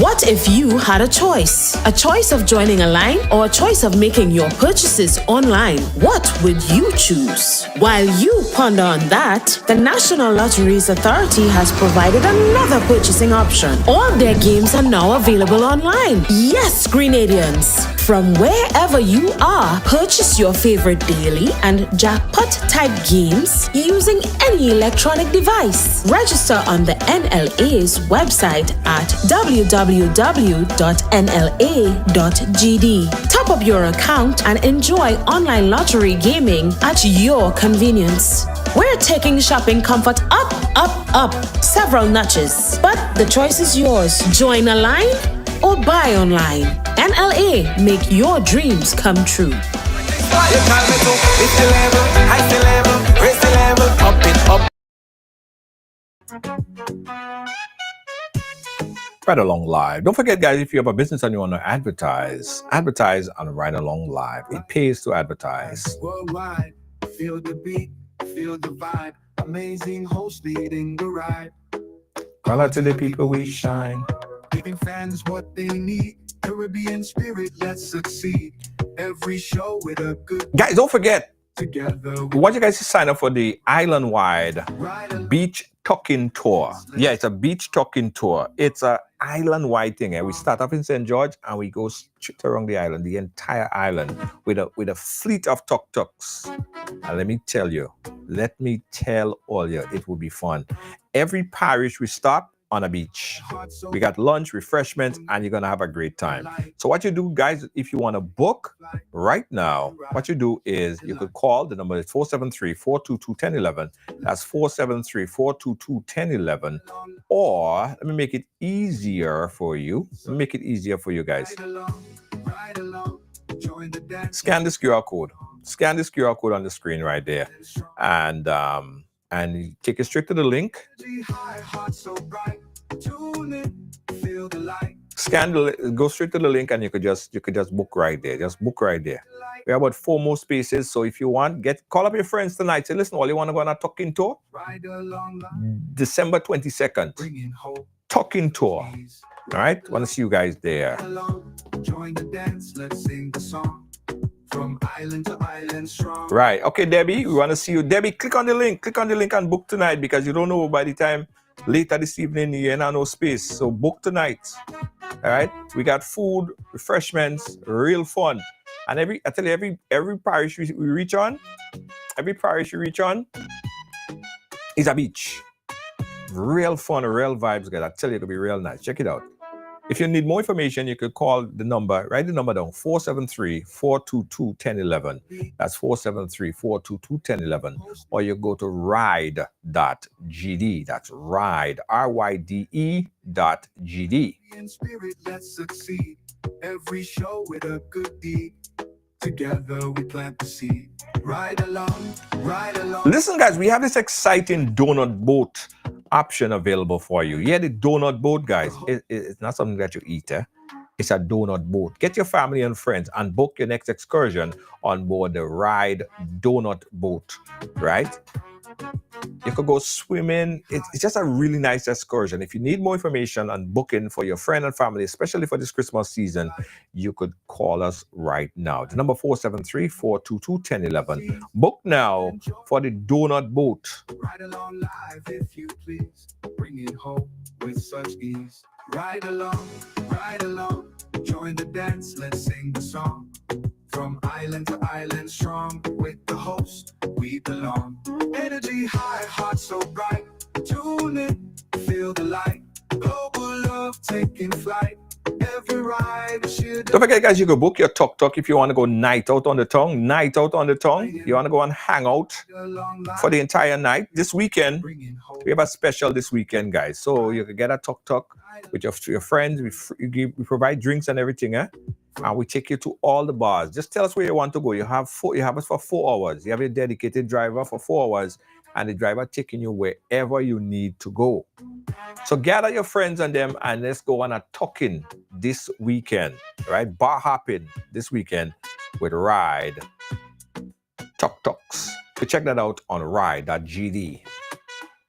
What if you had a choice? A choice of joining a line or a choice of making your purchases online? What would you choose? While you ponder on that, the National Lotteries Authority has provided another purchasing option. All their games are now available online. Yes, Grenadians! From wherever you are, purchase your favorite daily and jackpot type games using any electronic device. Register on the NLA's website at www.nla.gd. Top up your account and enjoy online lottery gaming at your convenience. We're taking shopping comfort up, up, up several notches. But the choice is yours. Join a line or buy online. NLA, make your dreams come true. Ridealong Live. Don't forget, guys, if you have a business and you want to advertise on Ridealong Live. It pays to advertise. Worldwide, feel the beat, feel the vibe. Amazing host leading the ride. Call out to the people we shine. Giving fans what they need. Caribbean spirit, let's succeed. Every show with a good Guys, don't forget, together. we want you guys to sign up for the island-wide beach tucking tour. Yeah, it's a beach tucking tour. It's a island-wide thing. We start off in St. George and we go straight around the island, the entire island, with a fleet of tuk-tuks. And let me tell all you, it will be fun. Every parish we stop on a beach. We got lunch, refreshments, and you're gonna have a great time. So what you do, guys, if you want to book right now, what you do is you could call. The number is 473-422-1011. That's 473-422-1011. Or let me make it easier for you. Guys. Scan this QR code. Scan this QR code on the screen right there, and take it straight to the link. Go straight to the link, and you could just book right there. Just book right there. We have about 4 more spaces, so if you want, call up your friends tonight. Say, listen, all you want to go on a tucking tour? December 22nd, tucking tour. All right, want to see you guys there. Join the dance, let's sing the song. From island to island strong. Right. Okay, Debbie, we want to see you. Debbie, click on the link and book tonight, because you don't know by the time later this evening you're not no space. So book tonight. All right. We got food, refreshments, real fun. And every parish we reach on, is a beach. Real fun, real vibes, guys. I tell you, it'll be real nice. Check it out. If you need more information, you could call the number, write the number down, 473-422-1011. That's 473-422-1011. Or you go to ride.gd. That's ride, RYDE.gd. In spirit, let's succeed. Every show with a good deed. Together we plant the seed. Ride along, ride along. Listen, guys, we have this exciting donut boat option available for you. Yeah, the donut boat, guys. It's not something that you eat, eh? It's a donut boat. Get your family and friends and book your next excursion on board the Ride Donut Boat, right? You could go swimming. It's just a really nice excursion. If you need more information on booking for your friend and family, especially for this Christmas season, you could call us right now. The number 473-422-1011. Book now for the Donut Boat. Ride along live if you please. Bring it home with such ease. Ride along, join the dance, let's sing the song. From island to island strong, with the host, we belong. Energy high, heart so bright. Tune in, feel the light. Global love taking flight. Every ride should. Don't forget, guys, you can book your tuk-tuk if you want to go night out on the tongue. You want to go and hang out for the entire night. This weekend, we have a special this weekend, guys. So you can get a tuk-tuk with your friends. We provide drinks and everything, eh? And we take you to all the bars. Just tell us where you want to go. You have us for 4 hours. You have a dedicated driver for 4 hours, and the driver taking you wherever you need to go. So gather your friends and them, and let's go on a tucking this weekend, right? Bar hopping this weekend with Ride Tuk-Tuks. You check that out on ride.gd.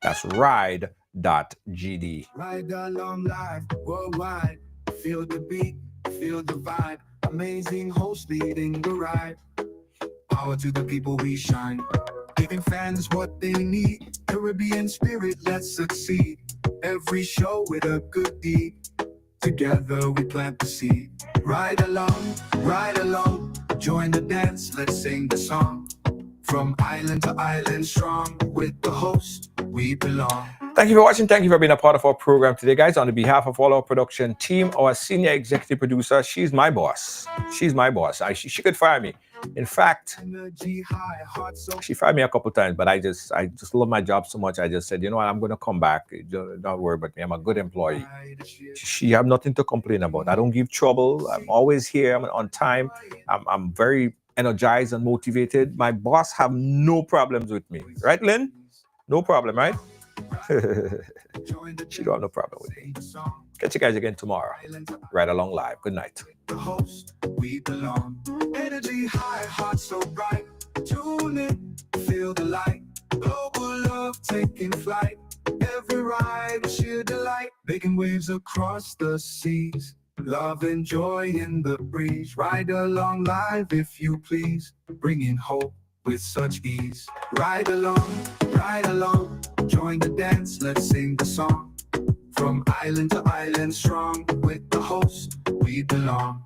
That's ride.gd. Ride along live worldwide. Feel the beat, feel the vibe. Amazing host leading the ride. Power to the people we shine. Giving fans what they need. Caribbean spirit, let's succeed. Every show with a good deed. Together we plant the seed. Ride along, join the dance, let's sing the song. From island to island strong, with the host, we belong. Thank you for watching. Thank you for being a part of our program today, guys. On behalf of all our production team, our senior executive producer, she's my boss. She could fire me. In fact, she fired me a couple times, but I just love my job so much. I just said, you know what, I'm going to come back. Don't worry about me. I'm a good employee. She have nothing to complain about. I don't give trouble. I'm always here. I'm on time. I'm very energized and motivated. My boss have no problems with me. Right, Lynn? No problem, right? She don't have no problem with me. Catch you guys again tomorrow. Ride Along Live. Good night. The host, we belong. Energy high, heart so bright. Tune in, feel the light. Global love taking flight. Every ride is sheer delight. Making waves across the seas. Love and joy in the breeze. Ride along live if you please. Bringing hope with such ease. Ride along, join the dance, let's sing the song. From island to island strong, with the host, we belong.